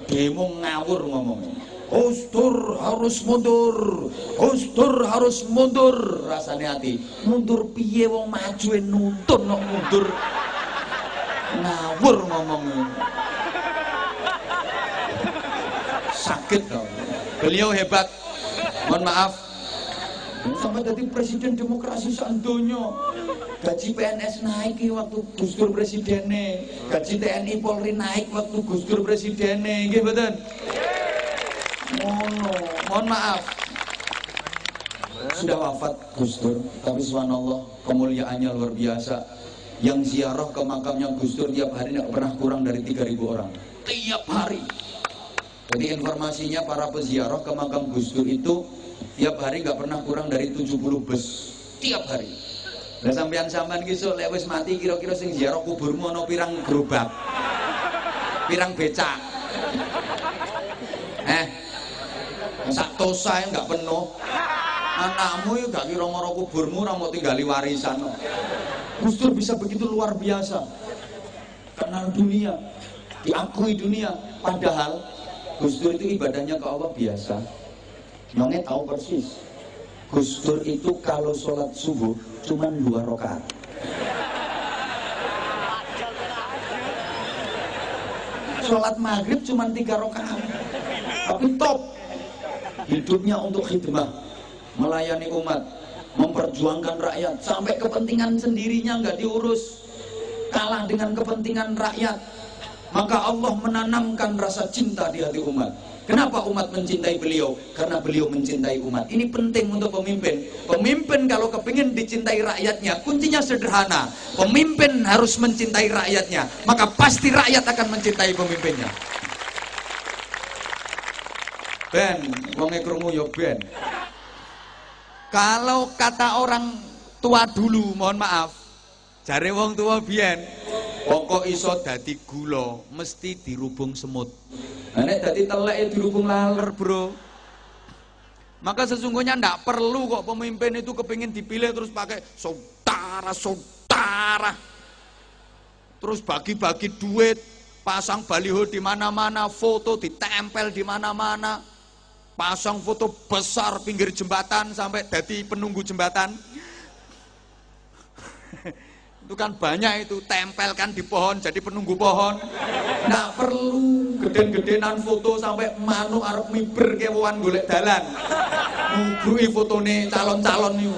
Demo ngawur ngomongnya. Gus Dur harus mundur, Gus Dur harus mundur. Rasanya hati, mundur piye wong maju nuntun kok mundur. Ngawur ngomongnya. Sakit dong. Beliau hebat. Mohon maaf. Sampai jadi presiden demokrasi seandonya. Gaji PNS naik waktu Gus Dur presidennya, gaji TNI Polri naik waktu Gus Dur presidennya, nggih mboten? Mohon maaf. Sudah wafat Gus Dur, tapi subhanallah kemuliaannya luar biasa. Yang ziarah ke makamnya Gus Dur tiap hari tidak pernah kurang dari 3.000 orang. Tiap hari. Jadi informasinya para peziarah ke makam Gus Dur itu tiap hari nggak pernah kurang dari 70 bus. Tiap hari. Lah sampean-sampean ki sok lek wis mati kira-kira sing ziarah kuburmu ana pirang gerobak. Pirang becak. Sak tosae enggak penuh. Anakmu ya gak kira mara kuburmu ora mau tinggali warisan. Gus Dur bisa begitu luar biasa. Kenal dunia, diakui dunia, padahal Gus Dur itu ibadahnya ke Allah biasa. Nonge tahu persis. Gus Dur itu kalau sholat subuh cuma 2 rakaat. Sholat maghrib cuma 3 rakaat. Tapi top. Hidupnya untuk khidmah, melayani umat, memperjuangkan rakyat, sampai kepentingan sendirinya nggak diurus, kalah dengan kepentingan rakyat. Maka Allah menanamkan rasa cinta di hati umat. Kenapa umat mencintai beliau? Karena beliau mencintai umat. Ini penting untuk pemimpin. Pemimpin kalau kepingin dicintai rakyatnya, kuncinya sederhana. Pemimpin harus mencintai rakyatnya, maka pasti rakyat akan mencintai pemimpinnya. Ben, wong krungu yo ben. Kalau kata orang tua dulu, mohon maaf, jare wong tua biyen, pokok iso dadi gula mesti dirubung semut. Nek dadi telek dirubung laler, Bro. Maka sesungguhnya ndak perlu kok pemimpin itu kepingin dipilih terus pakai saudara. Terus bagi-bagi duit, pasang baliho di mana-mana, foto ditempel di mana-mana. Pasang foto besar pinggir jembatan sampai jadi penunggu jembatan. Itu kan banyak itu, tempelkan di pohon jadi penunggu pohon. Nggak perlu geden-gedenan foto sampai manuk arep miber kewan golek dalan. Ngubrui fotone calon-calon itu.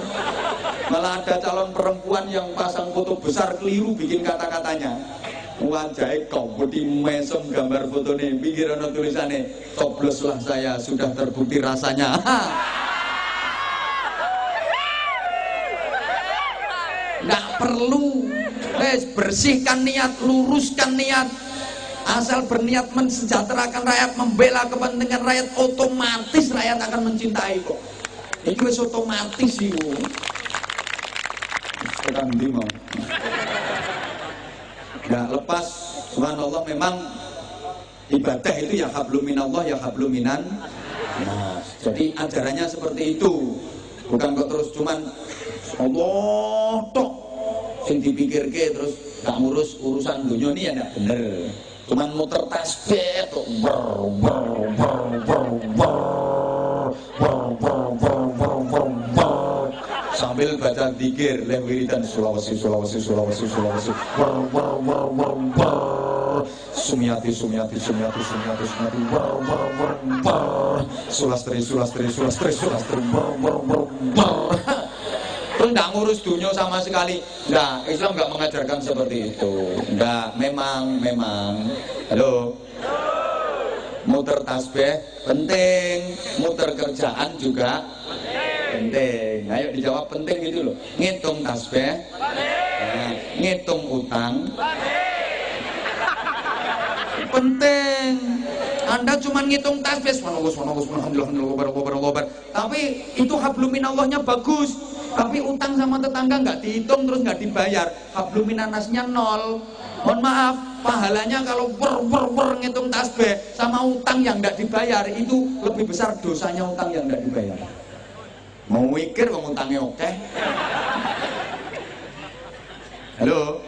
Malah ada calon perempuan yang pasang foto besar keliru bikin kata-katanya. Wajahnya kompeti mesem gambar fotonya, pikir ada tulisannya, cobloslah saya sudah terbukti rasanya. Nggak perlu, bersihkan niat, luruskan niat. Asal berniat mensejahterakan rakyat, membela kepentingan rakyat, otomatis rakyat akan mencintai kok. Ini wis otomatis sih. Sekarang di mau. Nggak lepas, subhanallah memang ibadah itu ya hablum minallah ya hablum minan. Nah, jadi ajarannya seperti itu. Bukan kok terus cuman Allah tok sing dipikirke terus gak ngurus urusan dunia ini ya nggak bener. Cuman muter tasbih kok sambil baca zikir leh wiridan Sulawesi Sumiati Sulastri terus nggak ngurus dunia sama sekali. Nah, Islam nggak mengajarkan seperti itu. Nggak, memang halo, muter tasbih penting, muter kerjaan juga penting. Ayo dijawab penting gitu loh. Ngitung tasbih, ngitung utang, penting. Anda cuma ngitung tasbih, alhamdulillah, tapi itu hablum minallahnya bagus. Tapi utang sama tetangga nggak dihitung terus nggak dibayar, hablum minannasnya 0. Mohon maaf, pahalanya kalau ngitung tasbih sama utang yang nggak dibayar itu lebih besar dosanya utang yang nggak dibayar. Mau mikir wong utangnya oke? Halo?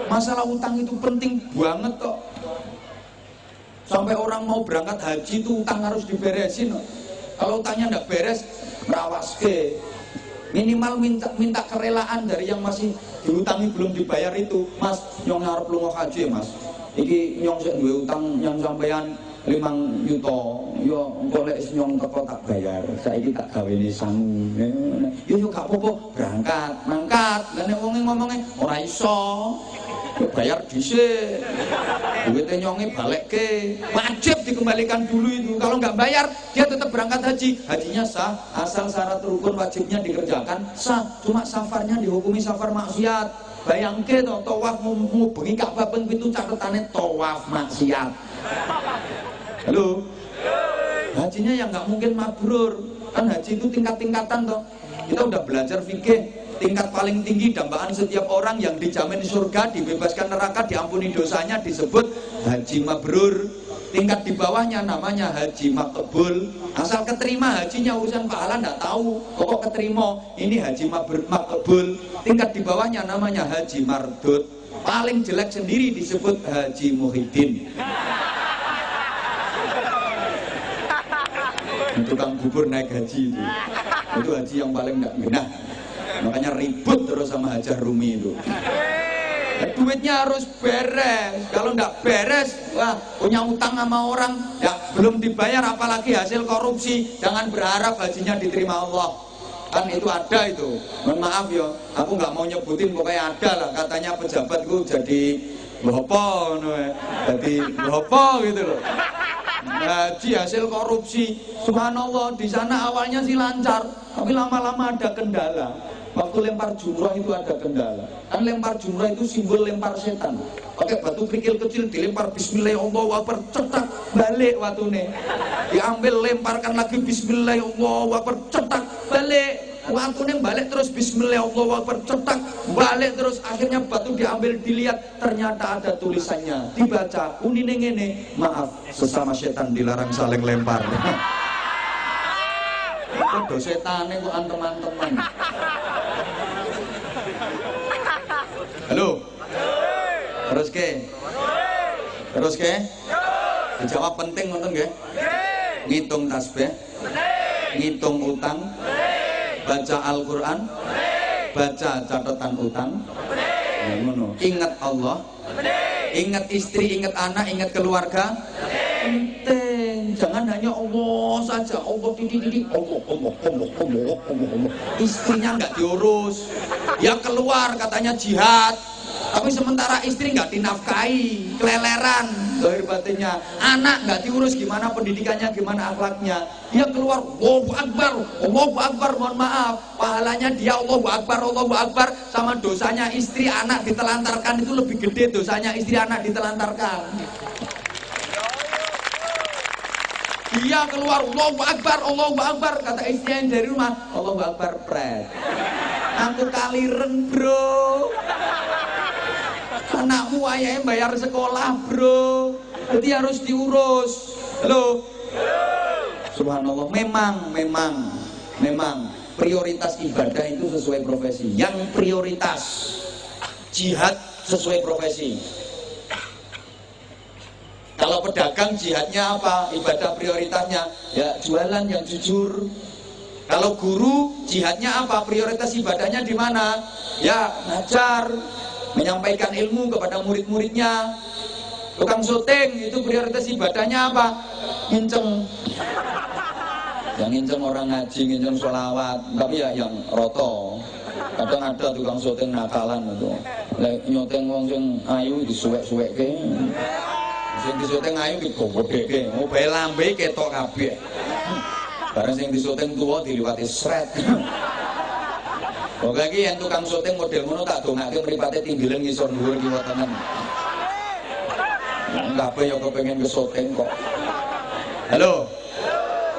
Masalah utang itu penting banget kok. Sampai orang mau berangkat haji itu utang harus diberesin. Kalau utangnya nggak beres, rawaske. Minimal minta kerelaan dari yang masih diutangi belum dibayar itu. Mas, nyong ngarep lunga haji ya, Mas. Iki nyong sik duwe utang yang sampean 5 juta. Yo engko lek nyong teko tak bayar. Saiki tak gawene sangu. Yo gak apa-apa, berangkat, mangkat. Lah nek wong ngomongnya ora iso. Bayar dhisik. Duitnya nyonge balekke. Wajib dikembalikan dulu itu. Kalau nggak bayar, dia tetap berangkat haji. Hajinya sah, asal syarat rukun wajibnya dikerjakan sah. Cuma safarnya dihukumi safar maksiat. Bayangke to, tawaf ngubengi Ka'bah ping 7 catetane tawaf maksiat. Halo. Hajinya yang nggak mungkin mabrur. Kan haji itu tingkat-tingkatan toh. Kita udah belajar fikih. Tingkat paling tinggi dambaan setiap orang yang dijamin surga, dibebaskan neraka, diampuni dosanya disebut haji mabrur. Tingkat di bawahnya namanya haji makbul. Asal keterima hajinya, urusan pahala nggak tahu. Pokok keterima, ini haji makbul. Tingkat di bawahnya namanya haji mardud. Paling jelek sendiri disebut haji muhyiddin. Tukang bubur naik haji itu haji yang paling nggak genah. Makanya ribut terus sama Hajah Rumi itu. Duitnya harus beres. Kalau nggak beres, wah, punya utang sama orang, ya belum dibayar, apalagi hasil korupsi. Jangan berharap hajinya diterima Allah. Kan itu ada itu. Mohon maaf ya, aku nggak mau nyebutin, pokoknya ada lah. Katanya pejabatku jadi lopo, jadi lopo gitu loh. Haji hasil korupsi. Subhanallah, di sana awalnya sih lancar, tapi lama-lama ada kendala. Waktu lempar jumrah itu ada kendala. Kan lempar jumrah itu simbol lempar setan. Pakai batu kerikil kecil dilempar Bismillahirrahmanirrahim, cetak balik watune. Diambil lemparkan lagi Bismillahirrahmanirrahim, cetak balik. Watune balik terus Bismillahirrahmanirrahim, cetak balik terus. Akhirnya batu diambil, dilihat, ternyata ada tulisannya. Dibaca, unine ngene, maaf, sesama setan dilarang saling lempar. Kok setane kok teman-teman. Halo. Terus ke? Dijawab penting ngoten nggih? Ngitung tasbih. Ngitung utang. Baca Al-Qur'an. Baca catatan utang. Ngono. Ingat Allah. Ingat istri, ingat anak, ingat keluarga. Penting. Jangan hanya Allah saja. Allah titik. Allah. Istrinya nggak diurus. Ya keluar katanya jihad. Tapi sementara istri nggak dinafkahi, keleleran lahir batinnya. Anak nggak diurus, gimana pendidikannya, gimana akhlaknya. Dia keluar, Allahu Akbar, mohon maaf. Pahalanya dia Allahu Akbar, sama dosanya istri anak ditelantarkan itu lebih gede dosanya istri anak ditelantarkan. Dia keluar, Allahu Akbar, kata istri yang dari rumah, Allahu Akbar, pret. Aku kaliren bro. Anakmu ayahnya bayar sekolah bro, jadi harus diurus. Halo. Subhanallah. Memang prioritas ibadah itu sesuai profesi. Yang prioritas jihad sesuai profesi. Kalau pedagang jihadnya apa? Ibadah prioritasnya ya jualan yang jujur. Kalau guru jihadnya apa? Prioritas ibadahnya di mana? Ya ngajar, menyampaikan ilmu kepada murid-muridnya. Tukang syuting itu prioritas ibadahnya apa? Nginceng. Yang nginceng orang ngaji, nginceng sholawat. Tapi ya yang roto. Kadang ada tukang syuting nakalan itu. Nyuting wong sing ayu disuwek-suwekke. Sing disuting ayu digowedheke. Mobil lambe ketok kabeh. Bareng sing disuting tuwa diliwati sret. Oke iki yang tukang syuting model ngono tak dongake mripate tinggilen ngisor dhuwur kiwa tenan. Kabeh ya kepengin ke syuting kok. Halo.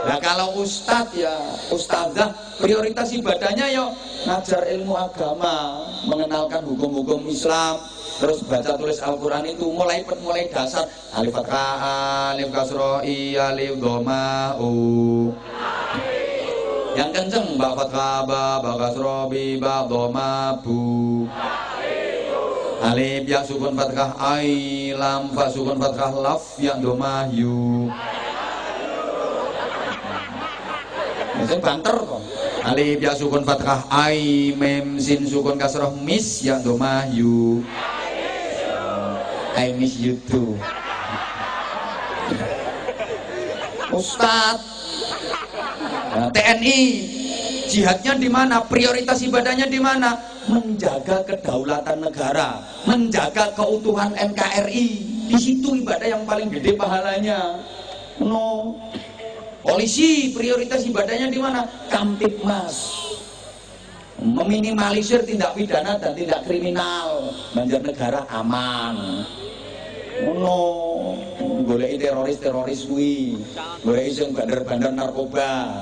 Nah kalau ustadz ya ustadzah prioritas ibadahnya ya ngajar ilmu agama, mengenalkan hukum-hukum Islam, terus baca tulis Al-Quran itu mulai dasar alif fathah, alif kasroh, alif dhamma, yang kenceng ba fathah, ba kasroh, bi ba dhamma, bu. Alif ya sukun fathah ai, lam fa sukun fathah laf ya domah yu. Sing banter kok. Alif ya sukun fathah ai, mem sin sukun kasroh mis ya domah yu. I miss you too. Ustadz, TNI jihadnya di mana? Prioritas ibadahnya di mana? Menjaga kedaulatan negara, menjaga keutuhan NKRI. Di situ ibadah yang paling gede pahalanya. No. Polisi prioritas ibadahnya di mana? Kamtibmas. Meminimalisir tindak pidana dan tindak kriminal, Banjarnegara aman. No, goleki teroris kuwi, goleki sing bandar-bandar narkoba,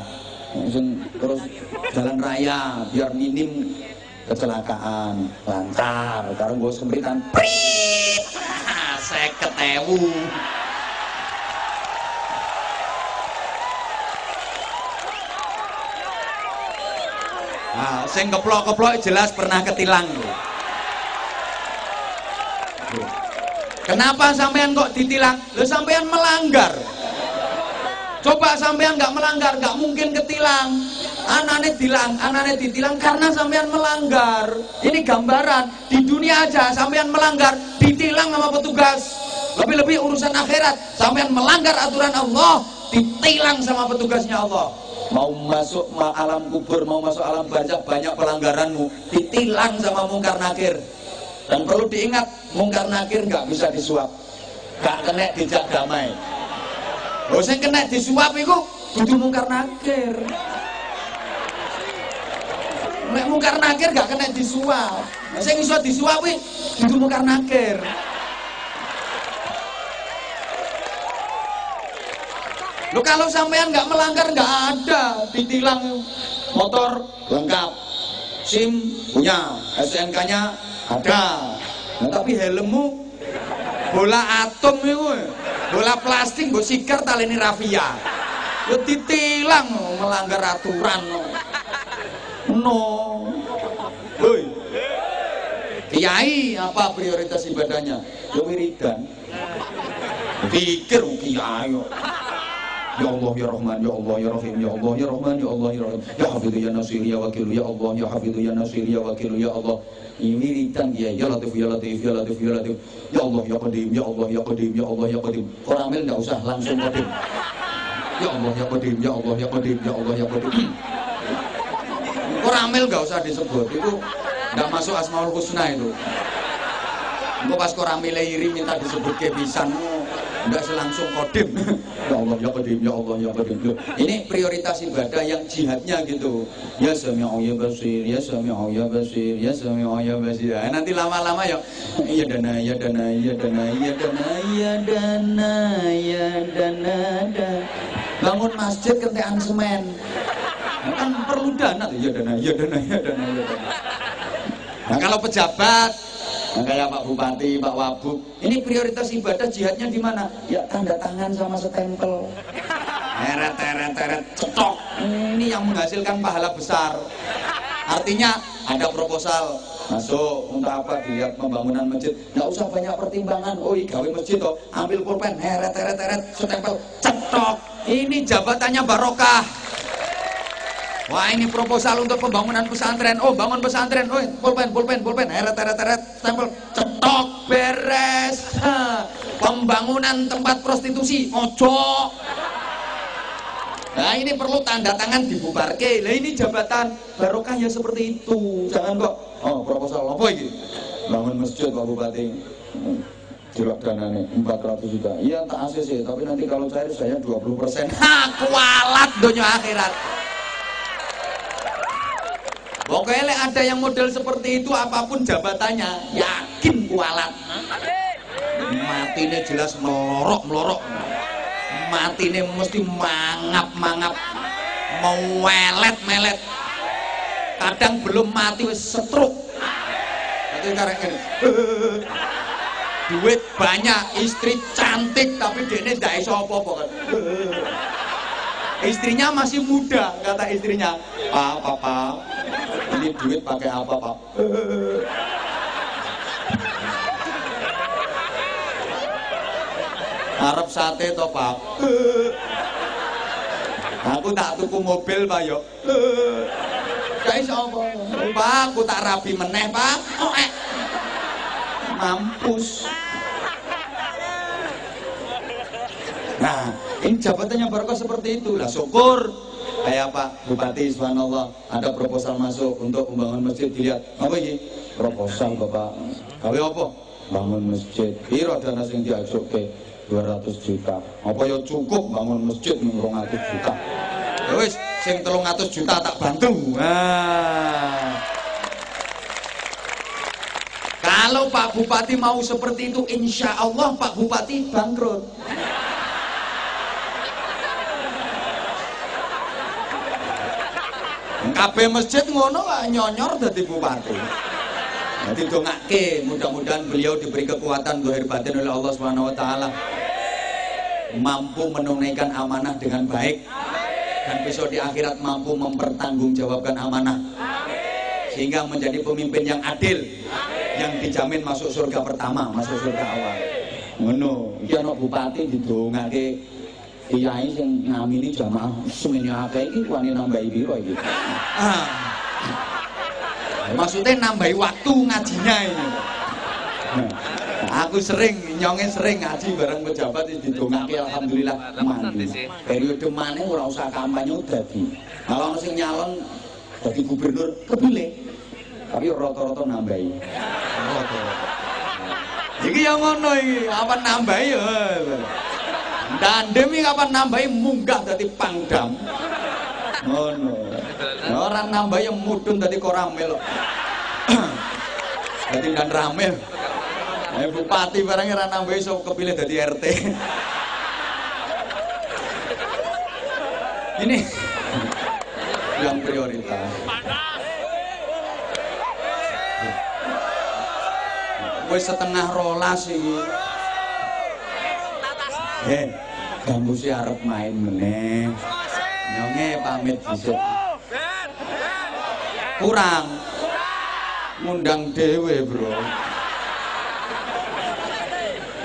sing terus jalan raya biar minim kecelakaan, lancar. Karo nggo sempritan prit 50.000. Nah, sing keplok-keplok jelas pernah ketilang. Kenapa sampean kok ditilang? Lo sampean melanggar. Coba sampean nggak melanggar, nggak mungkin ketilang. Anane ditilang karena sampean melanggar. Ini gambaran di dunia aja sampean melanggar, ditilang sama petugas. Lebih-lebih urusan akhirat, sampean melanggar aturan Allah, ditilang sama petugasnya Allah. Mau masuk alam kubur, mau masuk alam barzakh, banyak pelanggaranmu, ditilang sama mungkar nakir. Dan perlu diingat, mungkar nakir nggak bisa disuap, nggak kena dijak damai. Lo sing kena disuap itu kudu mungkar nakir. Nek mungkar nakir nggak kena disuap, sing iso disuap itu kudu mungkar nakir. Lo kalau sampean nggak melanggar nggak ada ditilang, motor lengkap, SIM punya, STNK-nya ada. Nah, tapi helmmu bola atom itu, bola plastik, mbok sikar taleni rafia. Lo ditilang melanggar aturan. No. Woi. Kiai apa prioritas ibadahnya? Yo wiridan. Pikir kiai. Ya Allah ya Rahman ya Allah ya Rahim ya Allah ya Rahman ya Allah ya Rahim ya Hafidhu ya Nasir ya Wakil ya Allah ya Hafidhu ya Nasir ya Wakil ya Allah. Ini wiridan ya Latif ya Latif ya Latif ya Latif ya Allah ya Qadim ya Allah ya Qadim ya Allah ya Qadim. Orang ambil enggak usah, langsung Qadim. Ya Allah ya Qadim ya Allah ya Qadim ya Allah ya Qadim. Orang ambil enggak usah disebut, itu enggak masuk Asmaul Husna itu. Engko pas koramile iri minta disebut ke pisan, enggak langsung Qadim. Ya Allah ya Qadim ya Allah ya Qadim. Ini prioritas ibadah yang jihadnya gitu. Ya Sami'u ya Basir, ya Sami'u ya Basir, ya Sami'u ya Basir. Nanti lama-lama ya ya dana ya dana ya dana ya dana ya dana ya dana. Bangun masjid kentekan semen. Kan perlu dana tuh ya dana ya dana ya dana ya dana. Nah kalau pejabat kayak Pak Bupati, Pak Wabub, ini prioritas ibadah jihadnya di mana? Ya tanda tangan sama stempel. Teret, cetok. Ini yang menghasilkan pahala besar. Artinya ada proposal masuk untuk apa, dilihat pembangunan masjid. Nggak usah banyak pertimbangan. Oh gawe masjid toh, ambil pulpen, teret, stempel, cetok. Ini jabatannya barokah. Wah ini proposal untuk pembangunan pesantren. Oh bangun pesantren. Oh pulpen. Teret, stempel, cetok, beres. Pembangunan tempat prostitusi, ojo. Nah ini perlu tanda tangan dibubarke. Nah ini jabatan barokah ya seperti itu. Jangan kok. Oh proposal apa ini? Bangun masjid Pak Bupati. Jelak dananya 400 juta. Iya tak ACC, tapi nanti kalau cair saya 20%. Kualat dunia akhirat. Pokoknya ada yang model seperti itu, apapun jabatannya, yakin kualat. Matine jelas melorok. Matine mesti mangap, mau melet. Kadang belum mati wis setruk. Duit banyak, istri cantik, tapi dene ndak iso apa-apa kan. Istrinya masih muda, kata istrinya. Papa, ini duit pakai apa, Pak? Arep sate to, Pak. Aku tak tuku mobil, Pak yo. Gak iso apa. Pak, aku tak rapi meneh, Pak. Mampus. Nah, ini jabatannya barokah seperti itu. Lah syukur. Kayak Pak Bupati, subhanallah, ada proposal masuk untuk membangun masjid. Dilihat, apa ini? Proposal Bapak. Gawe apa? Bangun masjid. Piro dana sing diajuke? 200 juta. Apa ya cukup bangun masjid 200 juta? Ya wis, sing 300 juta tak bantu. Nah. Kalau Pak Bupati mau seperti itu, insya Allah Pak Bupati bangkrut. Kabeh masjid ngono lah nyonyor dadi bupati. Jadi dongake, mudah-mudahan beliau diberi kekuatan zahir batin oleh Allah Subhanahu wa taala. Mampu menunaikan amanah dengan baik. Dan besok di akhirat mampu mempertanggungjawabkan amanah. Sehingga menjadi pemimpin yang adil. Yang dijamin masuk surga pertama, masuk surga awal. Ngono, iki ana bupati didongake kiai sing ngamini jamaah semene akeh iki wani nambahi piro iki. Maksudnya nambahi waktu ngajinya ini. Aku sering nyonge sering ngaji bareng pejabat didongake alhamdulillah mandi. Periode maneh ora usah kampanye dadi. Kalau sing nyalon dadi gubernur kepilih. Tapi rata-rata nambahi. Iki yang ngono iki, apa nambahi ya. Dandem iki kapan nambahi munggah dadi pangdam. Ngono. Orang nambahi mudun dadi koramil. Dadi dan ramil. Bupati barang ora nambahi iso kepilih dadi RT. Ini yang prioritas. Wis setengah rolas iki. Kamu sih arep main meneh. Nyonge pamit dhisik. Kurang. Ngundang dewe, Bro.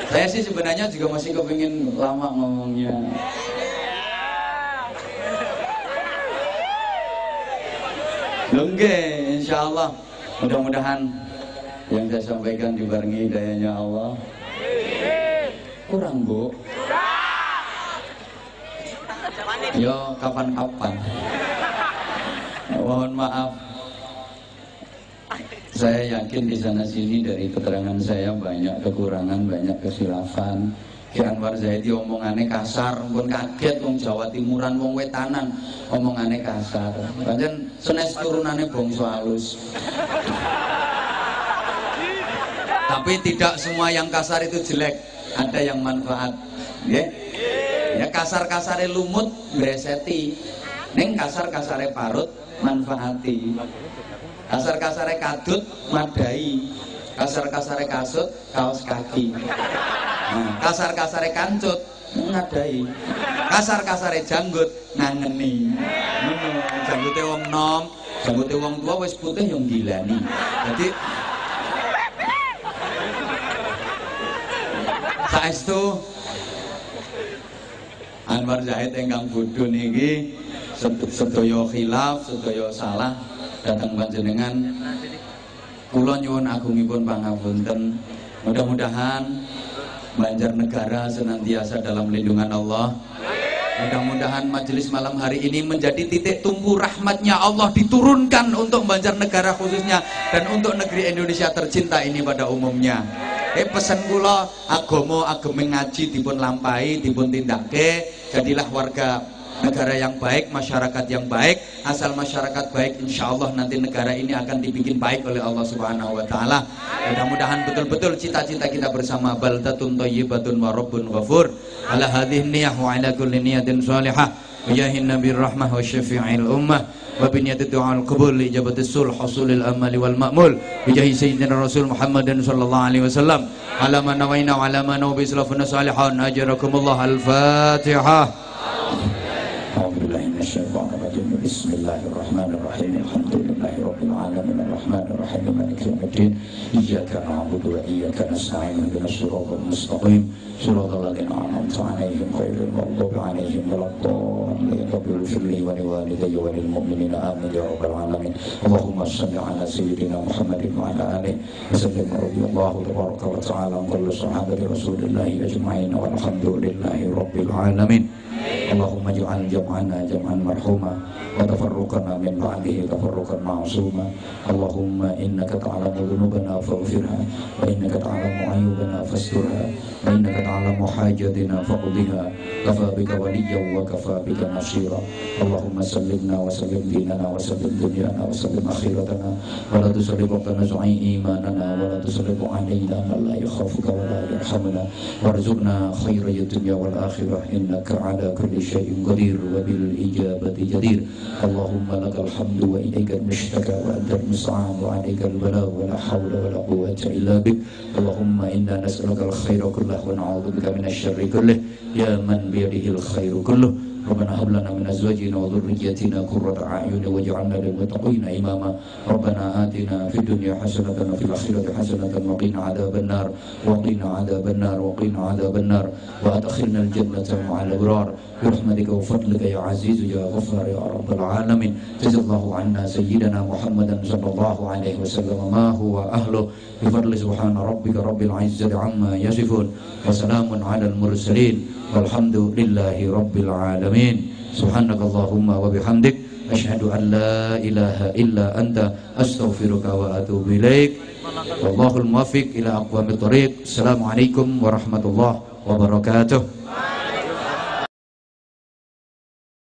Saya sih sebenarnya juga masih kepingin lama ngomongnya. Lengge, insyaallah. Mudah-mudahan yang saya sampaikan dibarengi hidayahnya Allah. Kurang, Bu. Yo, kapan-kapan. Mohon maaf. Saya yakin di sana sini dari keterangan saya banyak kekurangan, banyak kesilafan. Ki Anwar Zaidi omongane kasar, pun kaget wong Jawa Timuran, wong wetanan omongane kasar. Pancen senes turunane bangsa halus. Tapi tidak semua yang kasar itu jelek, ada yang manfaat. Ya, ya kasar-kasare lumut breseti, neng kasar-kasare parut manfaati. Kasar-kasare kadut madai, kasar-kasare kasut kaos kaki. Kasar-kasare kancut ngadai, kasar-kasare janggut ngangeni. Janggute wong nom, janggute wong tua wis putih yang gilani. Jadi saestu Anwar Zahid ingkang bodho niki sedaya khilaf, sedaya salah datang panjenengan. Kula nyuwun agungipun pangapunten. Mudah-mudahan Banjarnegara senantiasa dalam lindungan Allah. Mudah-mudahan majelis malam hari ini menjadi titik tumpu rahmatnya Allah diturunkan untuk Banjarnegara khususnya dan untuk negeri Indonesia tercinta ini pada umumnya. Pesan kula agama ageng ngaji dipun lampahi, dipun tindake, jadilah warga negara yang baik, masyarakat yang baik. Asal masyarakat baik, insya Allah nanti negara ini akan dibikin baik oleh Allah Subhanahu wa taala. Mudah-mudahan betul-betul cita-cita kita bersama baldatun thayyibatun wa rabbun ghafur. Ala hadhihi niyyah wa ala kulli niyatin shalihah. Bijahin nabiyir rahmah wa syafi'il ummah. Wa bi niyyati du'al qabul li ijabatis sulh husulil amali wal ma'mul. Bijahi sayyidina Rasul Muhammadin sallallahu alaihi wasallam. Ala ma nawaina wa ala ma nawi salafun salihan. Ajarakumullah al-Fatihah. Alhamdulillah. rajim. Bismillahirrahmanirrahim. Alhamdulillahirabbil alamin arrahmanir rahim maliki yaumiddin. Iyyaka na'budu wa iyyaka nasta'in ihdinas siratal mustaqim siratal ladzina an'amta 'alaihim ghairil maghdubi 'alaihim waladdallin. Rabbil ighfirli wa liwalidayya wa lil mu'minina amin ya rabbal alamin. Allahumma shalli 'ala sayyidina Muhammadin wa 'ala alihi wa sallim. Radhiyallahu tabaraka wa ta'ala an kulli sahabati Rasulillahi ajma'in walhamdulillahi rabbil alamin. Allahumma ij'al jam'ana jam'an marhuma wa tafarruqana min ba'dihi tafarruqan ma'suma. Allahumma innaka ta'lamu dhunubana faghfirha wa innaka ta'lamu 'aybana fasturha wa innaka ta'lamu hajatina faqdiha kafa bika waliyyan wa kafa bika nasira. Allahumma sallimna wa sallim dinana wa sallim dunyana wa sallim akhiratana wa la tusallib tanazzu'i imanana wa la tusallib 'alaina man la yakhafuka wa la yarhamuna warzuqna khairal dunya wal akhirah innaka 'ala kulli syai'in qadir wa bil ijabati jadir. Allahumma lakal hamdu wa ilaikal mushtaka wa antal musta'an wa alaikal balagh wa la hawla wa la quwwata illa bik. Allahumma inna nas'aluka al-khaira kullahu wa na'udzubika minasy syarri kullih ya man bi yadihil khairu kulluh. Rabbana hab lana min azwajina wa dhurriyyatina qurrata a'yun waj'alna lil muttaqina imama. Rabbana atina fid dunya hasanatan wa fil akhirati hasanatan wa qina adzabannar wa qina adzabannar wa qina adzabannar wa adkhilna al jannata ma'al abrar bi rahmatika wa fadlika ya aziz ya ghaffar ya rabbal alamin. Jazallahu anna sayyidina Muhammadan sallallahu alaihi wasallam ma huwa ahlu bi fadli subhana rabbika rabbil izzati amma yasifun wa salamun alal mursalin walhamdulillahi rabbil alamin. Subhanakallahumma wa bihamdik asyhadu an la ilaha illa anta astaghfiruka wa atubu ilaik. Wallahul muwaffiq ila aqwamit thoriq. Assalamualaikum warahmatullahi wabarakatuh.